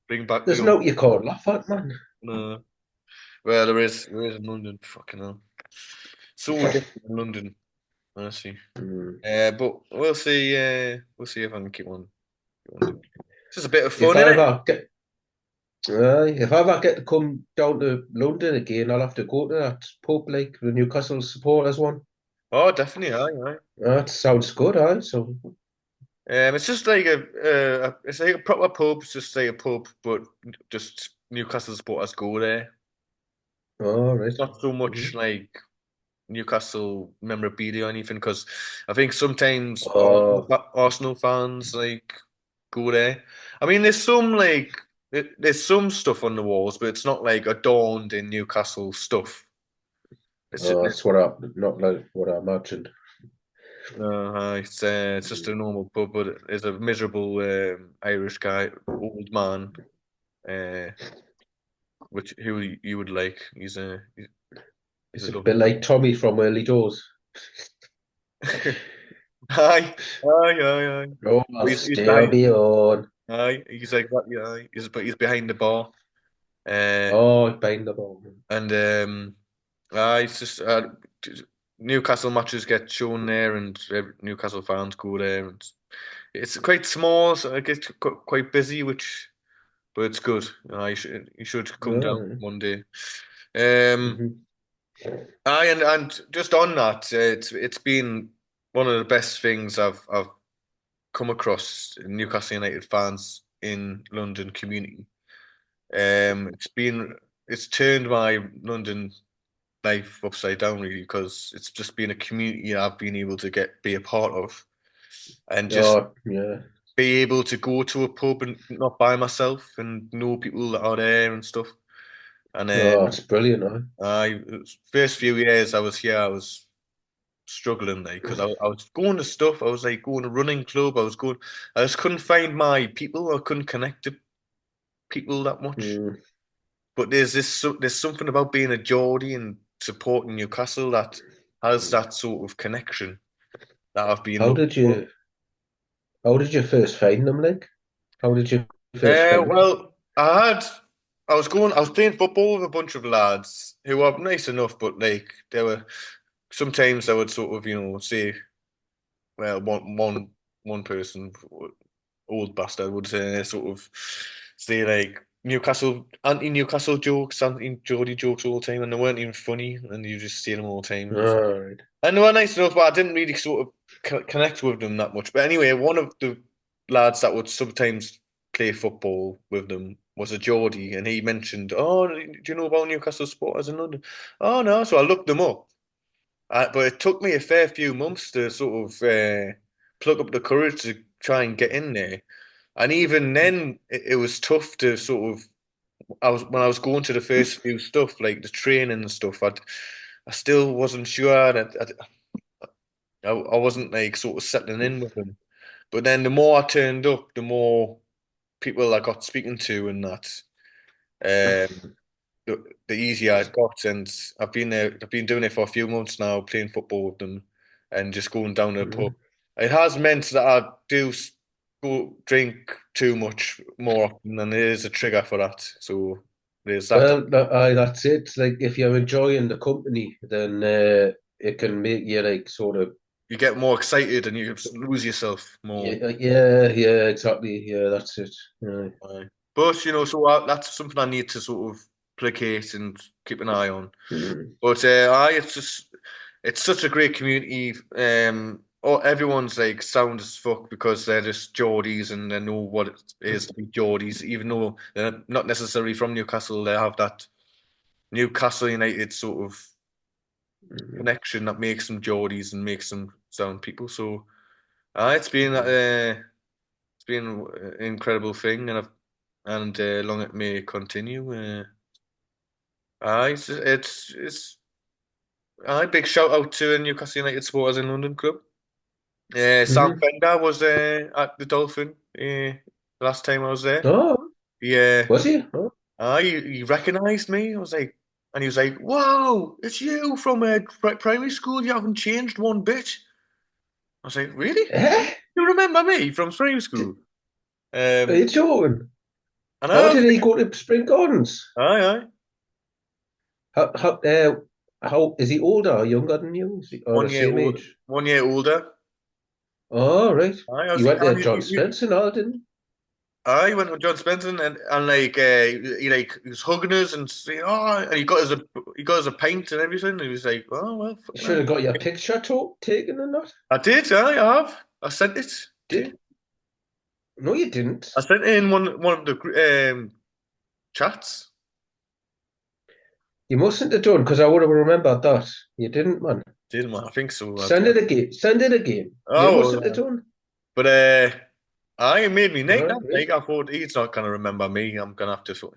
Speaker 1: Bring back the
Speaker 2: there's
Speaker 1: old.
Speaker 2: no you can't laugh at, man.
Speaker 1: Well, there is in London. Fucking hell, so different in London, honestly.
Speaker 2: Mm.
Speaker 1: But we'll see. We'll see if I can keep on doing. It's just a bit of
Speaker 2: If
Speaker 1: fun,
Speaker 2: I
Speaker 1: isn't it?
Speaker 2: ever get if I ever get to come down to London again, I'll have to go to that pub like the Newcastle supporters one.
Speaker 1: Oh, definitely, aye, aye.
Speaker 2: That sounds good, aye. So,
Speaker 1: It's just like it's like a proper pub. It's just like a pub, but just Newcastle supporters go there.
Speaker 2: all right.
Speaker 1: It's not so much
Speaker 2: Mhm.
Speaker 1: like Newcastle memorabilia or anything because I think sometimes
Speaker 2: Oh,
Speaker 1: Arsenal fans like go there. I mean, there's some stuff on the walls, but it's not like adorned in Newcastle stuff. It's just,
Speaker 2: that's what I not like what I imagined.
Speaker 1: it's just a normal pub, but there's a miserable Irish guy, old man, uh, which who you would like. He's a
Speaker 2: It's a
Speaker 1: lovely
Speaker 2: bit
Speaker 1: guy.
Speaker 2: like Tommy from Early Doors.
Speaker 1: Aye, aye, aye, aye.
Speaker 2: Oh, I'll
Speaker 1: He's
Speaker 2: steer
Speaker 1: behind.
Speaker 2: me on.
Speaker 1: Aye, he's exactly. Aye, he's behind the bar. Uh,
Speaker 2: Oh, behind the ball.
Speaker 1: and it's just Newcastle matches get shown there, and Newcastle fans go there, and it's quite small, so it gets quite busy, but it's good. You should come down
Speaker 2: Oh,
Speaker 1: one day. Um,
Speaker 2: mhm.
Speaker 1: aye, and just on that, it's been one of the best things I've come across Newcastle United fans in London community. It's been it's turned my London life upside down really because it's just been a community I've been able to be a part of and just
Speaker 2: Oh, yeah.
Speaker 1: be able to go to a pub and not by myself and know people that are there and stuff. And
Speaker 2: Oh, it's brilliant, huh?
Speaker 1: I first few years I was here, I was struggling like because I was going to stuff. I was like going to running club. I just couldn't find my people. I couldn't connect to people that much.
Speaker 2: Mm.
Speaker 1: But there's something about being a Geordie and supporting Newcastle that has that sort of connection that I've been
Speaker 2: How
Speaker 1: looking
Speaker 2: did
Speaker 1: for.
Speaker 2: you how did you first find them, like? How did you first find them?
Speaker 1: Well, I was playing football with a bunch of lads who were nice enough, but like they were sometimes I would sort of, say, well, one person, old bastard, would sort of say like anti-Newcastle jokes, anti-Geordie jokes all the time, and they weren't even funny, and you just see them all the time.
Speaker 2: All right.
Speaker 1: And they were nice enough, but I didn't really sort of connect with them that much. But anyway, one of the lads that would sometimes play football with them was a Geordie, and he mentioned, "Oh, do you know about Newcastle supporters in London?" Oh no, so I looked them up, but it took me a fair few months to sort of pluck up the courage to try and get in there. And even then, it was tough to sort of. I was going to the first few stuff like the training and stuff. I still wasn't sure. I wasn't like sort of settling in with them. But then the more I turned up, the more people I got speaking to, and um, the easier it got. And I've been there. I've been doing it for a few months now, playing football with them, and just going down to the pub.
Speaker 2: Mm.
Speaker 1: It has meant that I do go drink too much more often, and it is a trigger for that. So. There's that.
Speaker 2: Well, that's it. Like if you're enjoying the company, then it can make you like sort of
Speaker 1: You get more excited and you lose yourself more.
Speaker 2: yeah, exactly. Yeah, that's it. Yeah.
Speaker 1: Aye. But so that's something I need to sort of placate and keep an eye on.
Speaker 2: Mm,
Speaker 1: But it's just it's such a great community. Everyone's like sound as fuck because they're just Geordies and they know what it is to be Geordies, even though they're not necessarily from Newcastle. They have that Newcastle United sort of
Speaker 2: mm,
Speaker 1: connection that makes them Geordies and makes them sound people. So
Speaker 2: mm,
Speaker 1: it's been an incredible thing, and long it may continue. It's big shout out to Newcastle United supporters in London club. Sam
Speaker 2: mm.
Speaker 1: Fender was at the Dolphin last time I was there.
Speaker 2: Oh,
Speaker 1: Yeah,
Speaker 2: was he? Oh,
Speaker 1: he recognised me. I was like, and he was like, "Wow, it's you from primary school. You haven't changed one bit." I was like, "Really?
Speaker 2: eh?
Speaker 1: You remember me from primary school?"
Speaker 2: Are you
Speaker 1: Um,
Speaker 2: joking?
Speaker 1: and I
Speaker 2: How
Speaker 1: was
Speaker 2: did he
Speaker 1: like,
Speaker 2: go to Spring Gardens?
Speaker 1: "Aye, aye,
Speaker 2: How how is he older or younger than you? Is he, or the same age?
Speaker 1: 1 year older."
Speaker 2: Oh, right.
Speaker 1: Aye, I
Speaker 2: He
Speaker 1: was,
Speaker 2: went to
Speaker 1: and
Speaker 2: John Spence and all, didn't
Speaker 1: I went with John Spencer and like he was hugging us and saying, "Oh," and he got us a pint and everything. He was like, "Oh well,
Speaker 2: he?
Speaker 1: fucking
Speaker 2: Should
Speaker 1: hell."
Speaker 2: have got your picture taken and that.
Speaker 1: I did. I have. I sent it to you.
Speaker 2: Did no, you didn't.
Speaker 1: I sent it in one of the chats.
Speaker 2: You mustn't have done because I would have remembered that. You didn't, man.
Speaker 1: Didn't I? I think so.
Speaker 2: Send it again. Send it again. You
Speaker 1: Oh,
Speaker 2: mustn't have done.
Speaker 1: but I it made me
Speaker 2: All
Speaker 1: night
Speaker 2: right,
Speaker 1: that.
Speaker 2: right.
Speaker 1: Like I thought he's not gonna remember me. I'm gonna have to.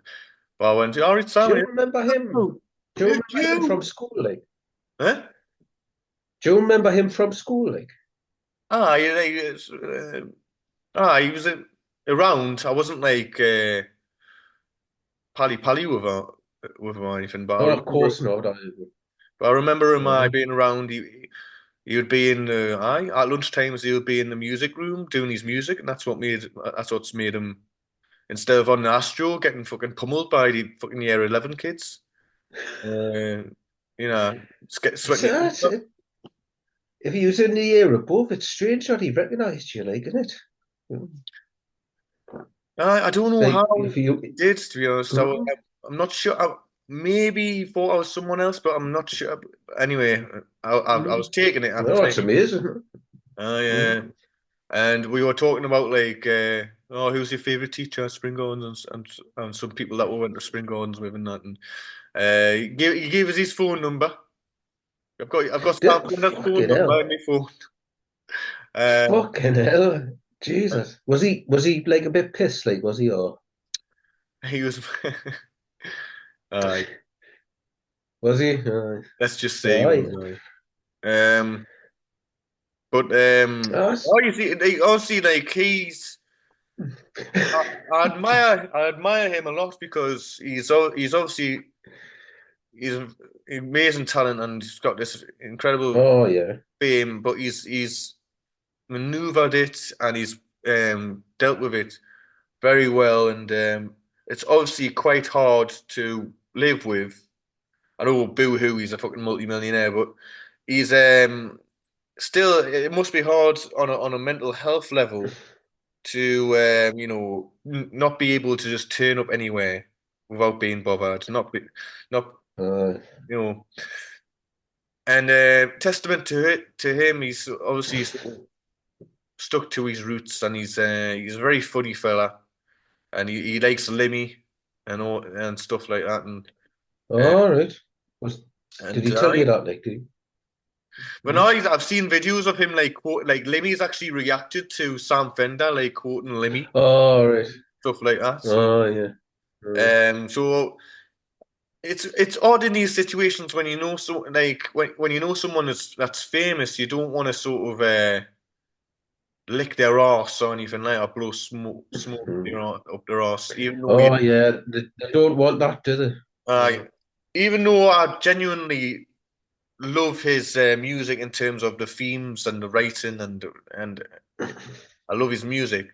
Speaker 1: But I went, "All right,
Speaker 2: Do
Speaker 1: Sam,
Speaker 2: you remember him? Do you
Speaker 1: it's
Speaker 2: remember him from
Speaker 1: you."
Speaker 2: school, like?
Speaker 1: Huh?
Speaker 2: Do you remember him from school, like?
Speaker 1: Ah, he was around. I wasn't like. Pally Pally with him or anything.
Speaker 2: Oh, of course not.
Speaker 1: But I remember him
Speaker 2: Uh,
Speaker 1: being around. He would be in the I at lunchtimes. He would be in the music room doing his music, and that's what's made him instead of on the Astro getting fucking pummeled by the fucking year 11 kids. Uh,
Speaker 2: it's,
Speaker 1: sweating your pants
Speaker 2: it's,
Speaker 1: off.
Speaker 2: it, if he was in the year above, it's strange that he recognised you, like, isn't it? Mm.
Speaker 1: I don't know how
Speaker 2: Like, if you,
Speaker 1: he did, to be honest.
Speaker 2: mm,
Speaker 1: I'm not sure. Maybe he thought I was someone else, but I'm not sure. Anyway, I was
Speaker 2: mm.
Speaker 1: taking it at the
Speaker 2: Oh, it's
Speaker 1: time.
Speaker 2: amazing.
Speaker 1: I
Speaker 2: Mm.
Speaker 1: And we were talking about like, who's your favorite teacher at Spring Gardens, and some people that we went to Spring Gardens with and that. And he gave us his phone number. I've got Sam Finner's phone
Speaker 2: Fucking
Speaker 1: number
Speaker 2: hell.
Speaker 1: in my phone. Uh,
Speaker 2: Fucking hell. Jesus. Was he like a bit pissed, like, was he, or
Speaker 1: he was. uh,
Speaker 2: was he?
Speaker 1: let's just say he
Speaker 2: Aye.
Speaker 1: was. But
Speaker 2: Oh,
Speaker 1: oh, you see, honestly, like I, I admire him a lot because he's obviously he's an amazing talent and he's got this incredible
Speaker 2: oh yeah.
Speaker 1: fame, but he's maneuvered it and he's dealt with it very well, and it's obviously quite hard to live with. I know, boo hoo, he's a fucking multi-millionaire, but he's still. It must be hard on a mental health level to not be able to just turn up anywhere without being bothered, not
Speaker 2: Uh,
Speaker 1: you know. And testament to him, he's obviously stuck to his roots, and he's a very funny fella, and he likes Limmy and all and stuff like that. Uh,
Speaker 2: all right. Was did
Speaker 1: and
Speaker 2: he tell you that, like, did he?
Speaker 1: but now I've seen videos of him like like Limmy's actually reacted to Sam Fender like quoting Limmy,
Speaker 2: All right.
Speaker 1: stuff like that. So
Speaker 2: Oh yeah.
Speaker 1: so it's odd in these situations when you know so like when you know someone that's famous, you don't want to sort of lick their arse or anything like that, blow smoke
Speaker 2: Mm.
Speaker 1: up their arse,
Speaker 2: Oh yeah. They don't want that, do they?
Speaker 1: uh,
Speaker 2: Mm.
Speaker 1: even though I genuinely love his music in terms of the themes and the writing and I love his music.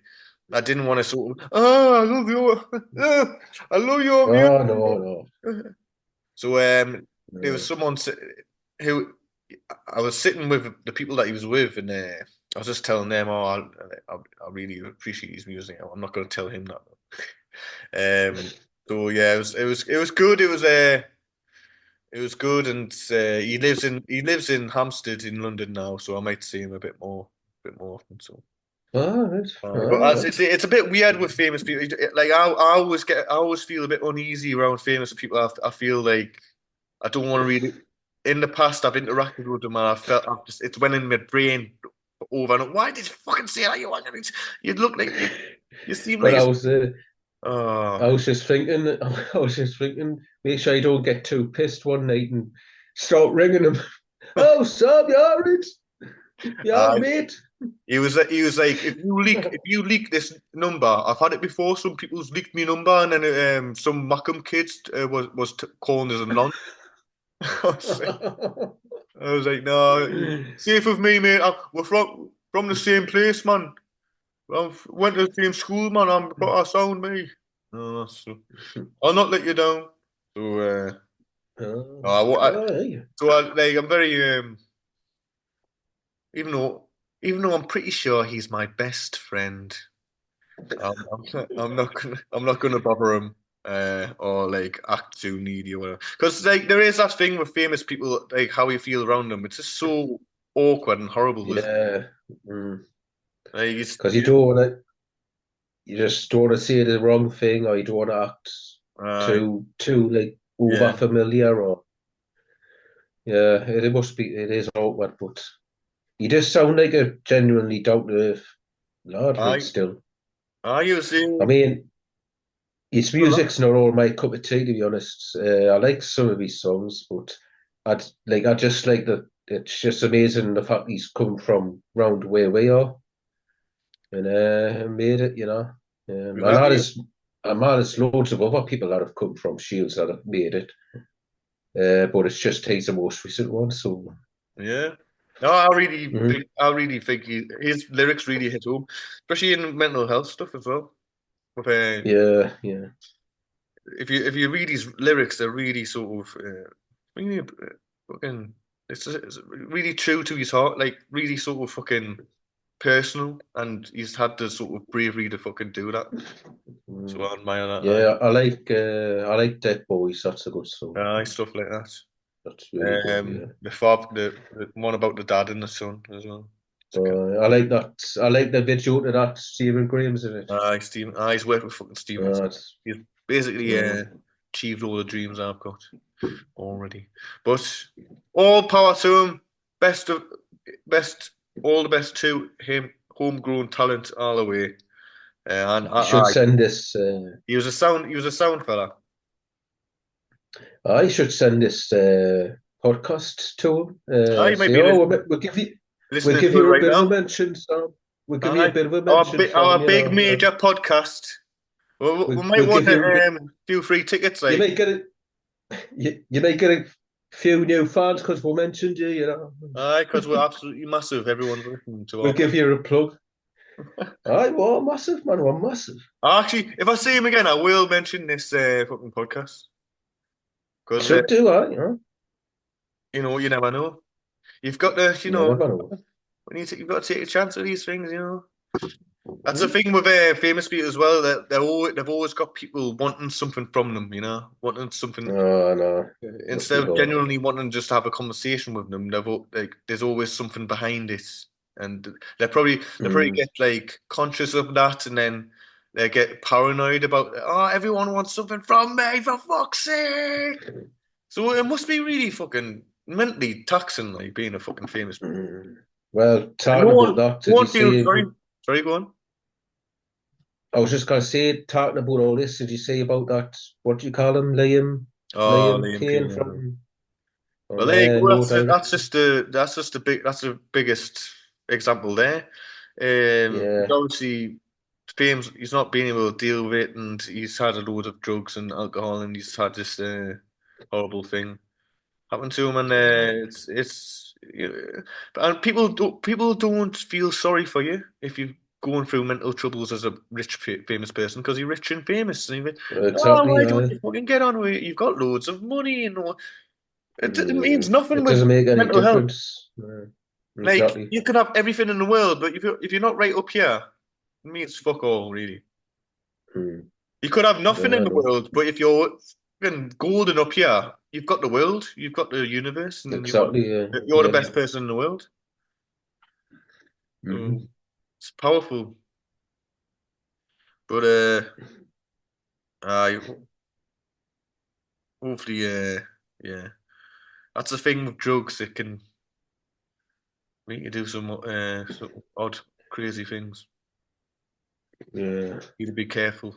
Speaker 1: I didn't want to sort of, oh, I love I love your
Speaker 2: Oh
Speaker 1: music.
Speaker 2: no,
Speaker 1: So there was
Speaker 2: no.
Speaker 1: someone who I was sitting with the people that he was with, and I was just telling them, "Oh, I really appreciate his music. I'm not going to tell him that." So yeah, it was good. It was good, and he lives in Hampstead in London now, so I might see him a bit more often. So.
Speaker 2: Oh, right.
Speaker 1: But
Speaker 2: Oh,
Speaker 1: as it's a bit weird with famous people. Like I always feel a bit uneasy around famous people. I feel like I don't want to really. In the past, I've interacted with them, and I felt it's went in my brain over and over. Why did you fucking say that? You look like you seem
Speaker 2: well,
Speaker 1: like
Speaker 2: I
Speaker 1: it's.
Speaker 2: was
Speaker 1: Oh,
Speaker 2: I was just thinking, I was just thinking, make sure I don't get too pissed one night and start ringing him. Oh, Sam, you all right? Yeah,
Speaker 1: uh,
Speaker 2: mate.
Speaker 1: he was like, if you leak this number, I've had it before. Some people's leaked me number, and then some Mackham kids was calling us a non. I was like, no, safe with me, mate. We're from the same place, man. I went to the same school, man. I'm got a sound, me. No, so I'll not let you down. So,
Speaker 2: Oh,
Speaker 1: I, wa- I,
Speaker 2: oh, yeah.
Speaker 1: I'm very even though I'm pretty sure he's my best friend. I'm not gonna bother him. Or like act too needy or whatever. Because like there is that thing with famous people, like how you feel around them. It's just so awkward and horrible, isn't it?
Speaker 2: Yeah. Mm.
Speaker 1: Like
Speaker 2: Because you don't want to, you just don't want to say the wrong thing, or you don't want to act
Speaker 1: uh,
Speaker 2: too like over
Speaker 1: yeah.
Speaker 2: familiar, or yeah, it must be, it is awkward, but you just sound like a genuinely down to earth lad, like
Speaker 1: I
Speaker 2: still.
Speaker 1: you see,
Speaker 2: I mean, his
Speaker 1: well,
Speaker 2: music's not all my cup of tea, to be honest. I like some of his songs, but I just like that. It's just amazing the fact he's come from round where we are and made it. And
Speaker 1: have you?
Speaker 2: there's loads of other people that have come from Shields that have made it, but it's just he's the most recent one. So
Speaker 1: Yeah. No,
Speaker 2: mm,
Speaker 1: I really think his lyrics really hit home, especially in mental health stuff as well. With,
Speaker 2: yeah, yeah,
Speaker 1: if you read his lyrics, they're really sort of really fucking. It's really true to his heart, like really sort of fucking personal, and he's had the sort of bravery to fucking do that. So
Speaker 2: mm,
Speaker 1: I admire that.
Speaker 2: yeah. I like Dead Boys. That's a good song.
Speaker 1: Stuff like that.
Speaker 2: That's really good. Yeah.
Speaker 1: The one about the dad and the son as well. It's good.
Speaker 2: I like that. I like the video to that. Stephen Graham's in it.
Speaker 1: Steven. He's worked with fucking Stevens.
Speaker 2: It's,
Speaker 1: He's basically
Speaker 2: uh,
Speaker 1: achieved all the dreams I've got already. But all power to him. Best of best. All the best to him. Homegrown talent all the way. And
Speaker 2: you should
Speaker 1: I
Speaker 2: send this.
Speaker 1: he was a sound. He was a sound fella.
Speaker 2: I should send this podcast to him.
Speaker 1: I might
Speaker 2: Say,
Speaker 1: be
Speaker 2: oh,
Speaker 1: listening
Speaker 2: we'll
Speaker 1: listening
Speaker 2: give
Speaker 1: to it
Speaker 2: you a
Speaker 1: right
Speaker 2: bit of a
Speaker 1: now.
Speaker 2: mention, Sam. We'll give you a
Speaker 1: Aye.
Speaker 2: bit of a
Speaker 1: Our
Speaker 2: mention
Speaker 1: big,
Speaker 2: for him.
Speaker 1: our big major podcast. We might
Speaker 2: We'll
Speaker 1: want
Speaker 2: give
Speaker 1: to
Speaker 2: you.
Speaker 1: few free tickets,
Speaker 2: You
Speaker 1: like.
Speaker 2: may get you may get a few new fans because we mentioned you.
Speaker 1: Aye, because we're absolutely massive. Everyone's listening to
Speaker 2: We'll
Speaker 1: our
Speaker 2: give
Speaker 1: podcast.
Speaker 2: you a plug. All right, well, massive man, we're massive.
Speaker 1: Actually, if I see him again, I will mention this fucking podcast because
Speaker 2: Should do, right?
Speaker 1: you never know. You've got to,
Speaker 2: You never know.
Speaker 1: you've got to take a chance with these things. That's the
Speaker 2: Hmm?
Speaker 1: thing with famous people as well. That they've always got people wanting something from them. Wanting something
Speaker 2: Oh no, must
Speaker 1: instead
Speaker 2: be
Speaker 1: of
Speaker 2: gone.
Speaker 1: genuinely wanting just to have a conversation with them. Like there's always something behind it, and they probably
Speaker 2: Mm.
Speaker 1: get like conscious of that, and then they get paranoid about everyone wants something from me for fuck's sake. So it must be really fucking mentally taxing, like being a fucking famous.
Speaker 2: Mm. Well,
Speaker 1: And no
Speaker 2: talking about
Speaker 1: one,
Speaker 2: that,
Speaker 1: no
Speaker 2: did you
Speaker 1: one feels
Speaker 2: say?
Speaker 1: sorry. Sorry, go on.
Speaker 2: I was just gonna say, talking about all this, did you say about that? What do you call him, Liam?
Speaker 1: Oh,
Speaker 2: Liam
Speaker 1: Liam
Speaker 2: Payne
Speaker 1: Payne.
Speaker 2: from
Speaker 1: Well,
Speaker 2: on
Speaker 1: there you go.
Speaker 2: No
Speaker 1: That's it.
Speaker 2: Doubt.
Speaker 1: That's the biggest example there. He's
Speaker 2: Yeah.
Speaker 1: obviously famous. He's not been able to deal with it, and he's had a load of drugs and alcohol, and he's had this horrible thing happen to him, and it's and people don't feel sorry for you if you. going through mental troubles as a rich, famous person because you're rich and famous. And you're like, oh,
Speaker 2: Exactly.
Speaker 1: why don't you fucking get on with it? You've got loads of money, you know. It means nothing
Speaker 2: It
Speaker 1: with
Speaker 2: doesn't make any
Speaker 1: mental health.
Speaker 2: difference.
Speaker 1: Like
Speaker 2: Exactly.
Speaker 1: you can have everything in the world, but if you're not right up here, it means fuck all, really.
Speaker 2: Mm.
Speaker 1: You could have nothing in
Speaker 2: Yeah,
Speaker 1: the
Speaker 2: no,
Speaker 1: world, but if you're fucking golden up here, you've got the world, you've got the universe, and
Speaker 2: exactly.
Speaker 1: you're the
Speaker 2: Yeah.
Speaker 1: best person in the world. So
Speaker 2: Hmm.
Speaker 1: it's powerful. But I hopefully, yeah, that's the thing with drugs. It can make you do some odd, crazy things.
Speaker 2: Yeah.
Speaker 1: You need to be careful.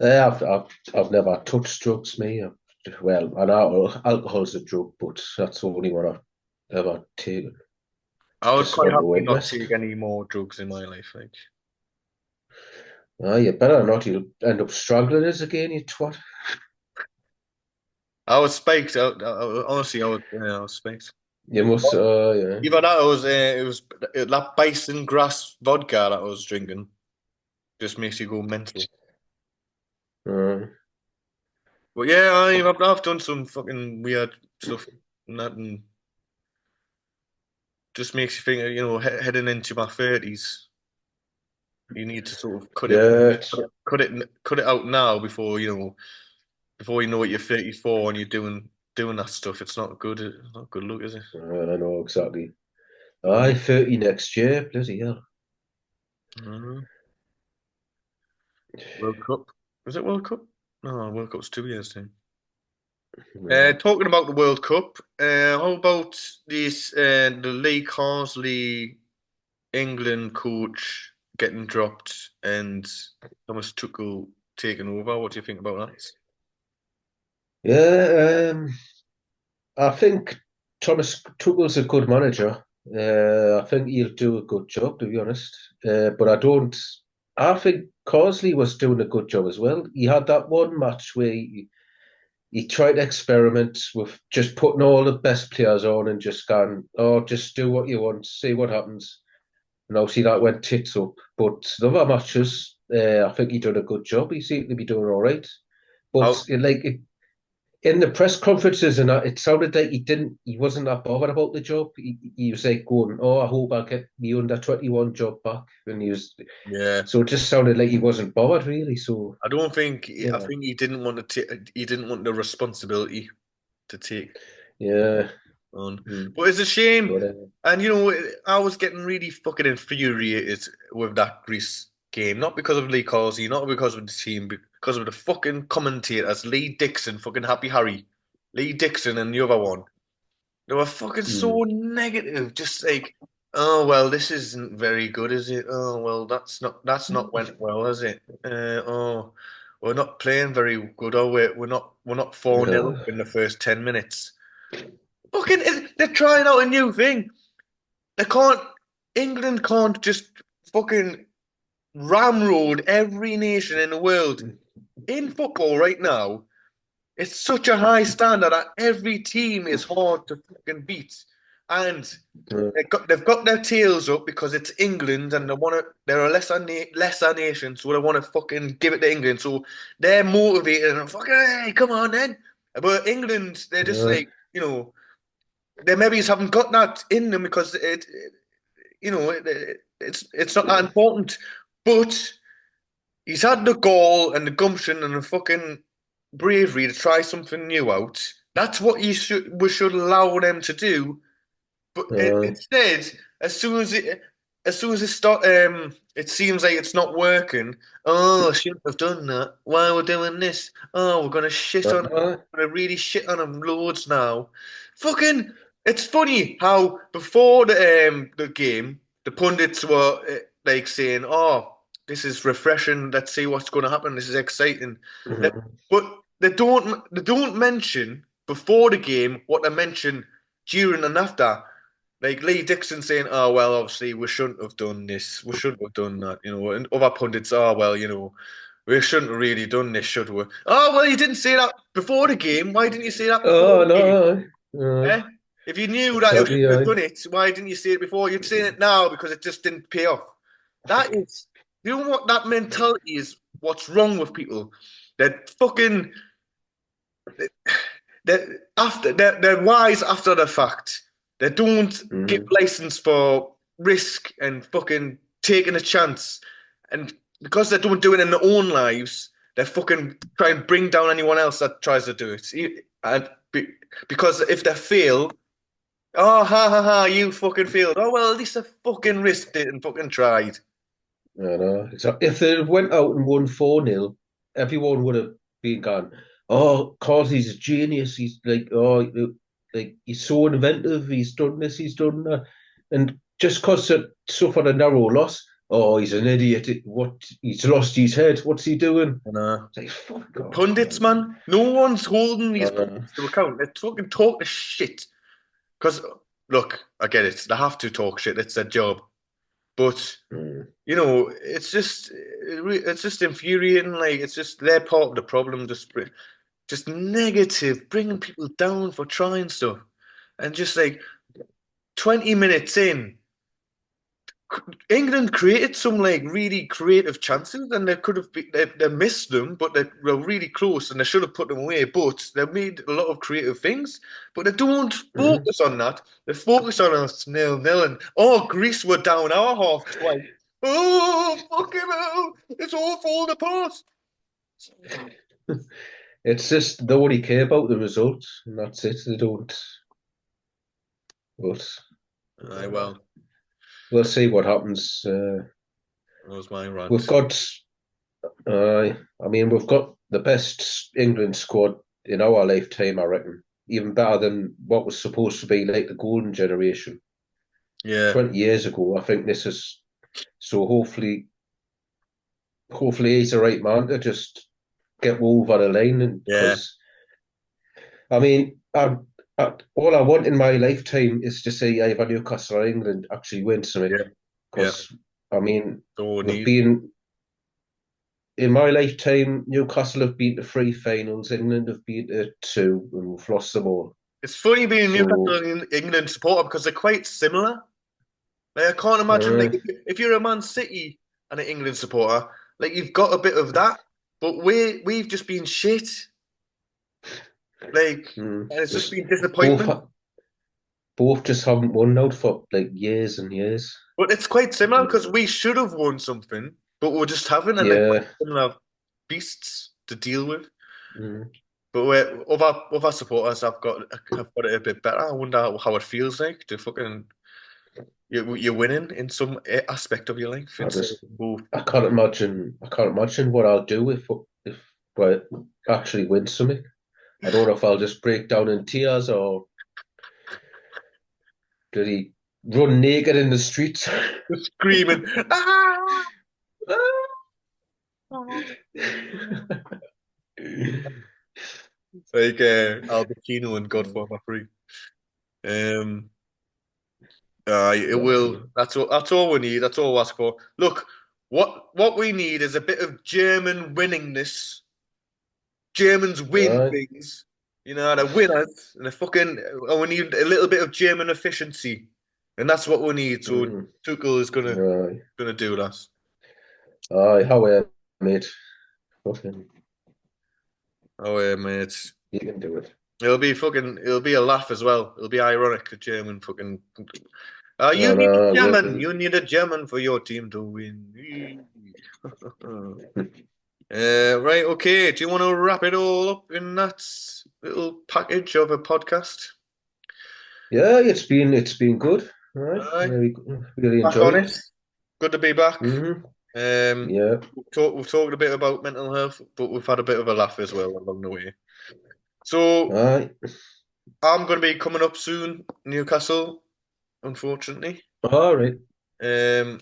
Speaker 2: I've never touched drugs, me. Well, and alcohol's a drug, but that's the only one I've ever taken.
Speaker 1: I would
Speaker 2: Just
Speaker 1: quite
Speaker 2: on the
Speaker 1: happily
Speaker 2: wet
Speaker 1: not
Speaker 2: west.
Speaker 1: take any more drugs in my life. Like
Speaker 2: Ah, you better not. You'll end up strangling us again, you twat.
Speaker 1: I was spiked. Honestly, I was spiked.
Speaker 2: You must. Yeah.
Speaker 1: Either that, or it was that bison grass vodka that I was drinking. Just makes you go mental.
Speaker 2: Uh,
Speaker 1: But yeah, I've done some fucking weird stuff, and that and just makes you think. Heading into my 30s, you need to sort of
Speaker 2: yeah.
Speaker 1: cut it out now before you know what you're 34 and you're doing that stuff. It's not good. It's not good look, is it?
Speaker 2: I know exactly.
Speaker 1: Mm.
Speaker 2: Aye, 30 next year. Bloody hell.
Speaker 1: Mhm. World Cup. Was it World Cup? No, World Cup's 2 years then.
Speaker 2: Yeah.
Speaker 1: Talking about the World Cup, how about the Lee Carsley England coach getting dropped and Thomas Tuchel taking over? What do you think about that?
Speaker 2: Yeah. I think Thomas Tuchel's a good manager. I think he'll do a good job, to be honest. But I don't. I think Carsley was doing a good job as well. He had that one match where he tried to experiment with just putting all the best players on and just going, oh, just do what you want, see what happens. And obviously that went tits up. But the other matches, I think he done a good job. He seemed to be doing all right. But
Speaker 1: How?
Speaker 2: in the press conferences and that, it sounded like he wasn't that bothered about the job. He was like going, "Oh, I hope I get the under 21 job back," and
Speaker 1: Yeah,
Speaker 2: so it just sounded like he wasn't bothered really. So
Speaker 1: I don't think. I
Speaker 2: yeah,
Speaker 1: think he didn't want to take. He didn't want the responsibility to take
Speaker 2: yeah,
Speaker 1: on.
Speaker 2: mm,
Speaker 1: But it's a shame.
Speaker 2: but
Speaker 1: And I was getting really fucking infuriated with that Greece game. Not because of Lee Causey, not because of the team, because of the fucking commentators, Lee Dixon, fucking Happy Harry, Lee Dixon, and the other one. They were fucking so
Speaker 2: mm,
Speaker 1: negative. Just like, oh well, this isn't very good, is it? Oh well, that's not went well, is it? Oh, we're not playing very good, are we? We're not 4-0
Speaker 2: yeah,
Speaker 1: in the first 10 minutes. Fucking, they're trying out a new thing. They can't. England can't just fucking ramrod every nation in the world in football right now. It's such a high standard that every team is hard to fucking beat, and
Speaker 2: yeah,
Speaker 1: they've got their tails up because it's England and they're a lesser nation, so they want to fucking give it to England. So they're motivated and fucking hey, come on then. But England, they're just
Speaker 2: yeah,
Speaker 1: like they maybe just haven't got that in them because it's not that important. But he's had the goal and the gumption and the fucking bravery to try something new out. That's what we should allow them to do. But
Speaker 2: uh,
Speaker 1: instead, as soon as it seems like it's not working. Oh, I shouldn't have done that. Why we're doing this? Oh, we're gonna shit on.
Speaker 2: uh,
Speaker 1: We're gonna really shit on them loads now. Fucking, it's funny how before the game, the pundits were like saying, "Oh, this is refreshing. Let's see what's going to happen. This is exciting." That-
Speaker 2: mhm.
Speaker 1: But they don't mention before the game what they mention during and after. Like Lee Dixon saying, "Oh well, obviously we shouldn't have done this. We shouldn't have done that." And other pundits, "Oh well, we shouldn't have really done this, should we?" Oh well, you didn't say that before the game. Why didn't you say that before
Speaker 2: Oh
Speaker 1: the game?
Speaker 2: no,
Speaker 1: Eh? If you knew that it
Speaker 2: Exactly,
Speaker 1: shouldn't have
Speaker 2: aye.
Speaker 1: done it, why didn't you say it before? You'd say it now because it just didn't pay off. That is, you know what that mentality is? What's wrong with people? That fucking they're wise after the fact. They don't give
Speaker 2: Mm,
Speaker 1: license for risk and fucking taking a chance. And because they don't do it in their own lives, they fucking try and bring down anyone else that tries to do it. And because if they fail, oh ha ha ha, you fucking failed. Oh well, at least they fucking risked it and fucking tried.
Speaker 2: I know. Exactly. If they went out and won 4-0, everyone would have been gone, oh, Carsey's a genius. He's like, oh, like he's so inventive. He's done this, he's done that. And just because they suffered a narrow loss, oh, he's an idiot. What? He's lost his head. What's he doing?
Speaker 1: And
Speaker 2: It's like, fuck
Speaker 1: the
Speaker 2: off,
Speaker 1: pundits,
Speaker 2: man.
Speaker 1: man, no one's holding these
Speaker 2: Uh,
Speaker 1: pundits to account. They're talking talk the shit. Because look, I get it. They have to talk shit. It's their job. But
Speaker 2: mm,
Speaker 1: it's just infuriating. Like it's just they're part of the problem. Just negative, bringing people down for trying stuff, and just like 20 minutes in, England created some like really creative chances, and they could have they missed them, but they were really close, and they should have put them away. But they made a lot of creative things, but they don't
Speaker 2: mm.
Speaker 1: focus on that. They focus on us 0-0, and oh, Greece were down our half twice. Oh, fucking hell! It's all falling apart.
Speaker 2: It's just they only care about the results, and that's it. They don't. But
Speaker 1: Aye,
Speaker 2: uh,
Speaker 1: well,
Speaker 2: we'll see what happens.
Speaker 1: that was my
Speaker 2: We've
Speaker 1: rant.
Speaker 2: got, I mean, we've got the best England squad in our lifetime, I reckon. Even better than what was supposed to be like the golden generation
Speaker 1: Yeah,
Speaker 2: 20 years ago. I think this is so. Hopefully, he's the right man to just get over the line. And
Speaker 1: yeah,
Speaker 2: because I mean, all I want in my lifetime is to see either Newcastle or England actually win something.
Speaker 1: yeah, yeah.
Speaker 2: Because I mean,
Speaker 1: So
Speaker 2: we've
Speaker 1: need.
Speaker 2: been in my lifetime, Newcastle have been to three finals, England have been to two, and we've lost them all.
Speaker 1: It's funny being a Newcastle
Speaker 2: So,
Speaker 1: and England supporter because they're quite similar. Like I can't imagine like
Speaker 2: uh,
Speaker 1: if you're a Man City and an England supporter, like you've got a bit of that, but we've just been shit. Like and it's just
Speaker 2: just
Speaker 1: been
Speaker 2: both
Speaker 1: disappointment.
Speaker 2: both just haven't won now for like years and years.
Speaker 1: But it's quite similar
Speaker 2: Mm,
Speaker 1: because we should have won something, but we're just having and they're quite
Speaker 2: yeah,
Speaker 1: similar beasts to deal with.
Speaker 2: mm,
Speaker 1: But other supporters have got it a bit better. I wonder how it feels like to fucking you're winning in some aspect of your life
Speaker 2: I
Speaker 1: instead of
Speaker 2: just
Speaker 1: both.
Speaker 2: I can't imagine what I'll do if we actually win something. I don't know if I'll just break down in tears or did he run naked in the streets?
Speaker 1: Just screaming. Ah! Like Al Pacino and Godfather 3. Um, it will.
Speaker 2: Exactly.
Speaker 1: That's all we need. That's all we ask for. Look, what we need is a bit of German winningness. Germans win
Speaker 2: Aye.
Speaker 1: things. You know, they're winners, and and we need a little bit of German efficiency, and that's what we need. So
Speaker 2: Mm,
Speaker 1: Tuchel is
Speaker 2: aye.
Speaker 1: gonna do that.
Speaker 2: Aye. However, mate, fucking,
Speaker 1: Oh yeah, mate.
Speaker 2: you can do it.
Speaker 1: It'll be a laugh as well. It'll be ironic, a German fucking. You
Speaker 2: And
Speaker 1: need a German.
Speaker 2: will.
Speaker 1: You need a German for your team to win. Right, okay. Do you want to wrap it all up in that little package of a podcast?
Speaker 2: Yeah, it's been good. All right.
Speaker 1: Aye,
Speaker 2: Really
Speaker 1: back on
Speaker 2: enjoyed.
Speaker 1: it. Good to be back.
Speaker 2: Hmm.
Speaker 1: Um,
Speaker 2: Yeah.
Speaker 1: we've talked a bit about mental health, but we've had a bit of a laugh as well along the way. So
Speaker 2: Aye.
Speaker 1: I'm going to be coming up soon, Newcastle, unfortunately.
Speaker 2: All right.
Speaker 1: Um,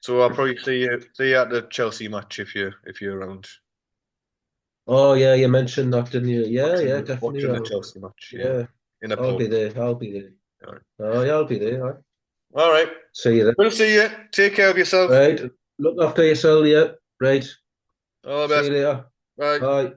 Speaker 1: so I'll probably see you at the Chelsea match if you're around.
Speaker 2: Oh yeah, you mentioned that, didn't you? Yeah, yeah, definitely.
Speaker 1: Watching the Chelsea match, yeah,
Speaker 2: Yeah,
Speaker 1: in a
Speaker 2: I'll
Speaker 1: pub.
Speaker 2: be there. I'll be there.
Speaker 1: All right.
Speaker 2: Oh yeah, I'll be there. All right.
Speaker 1: All right.
Speaker 2: See you then.
Speaker 1: We'll see you. Take care of yourself.
Speaker 2: Right. Look after yourself. Yeah. Right.
Speaker 1: All the
Speaker 2: See you
Speaker 1: best.
Speaker 2: later.
Speaker 1: Bye.
Speaker 2: Bye.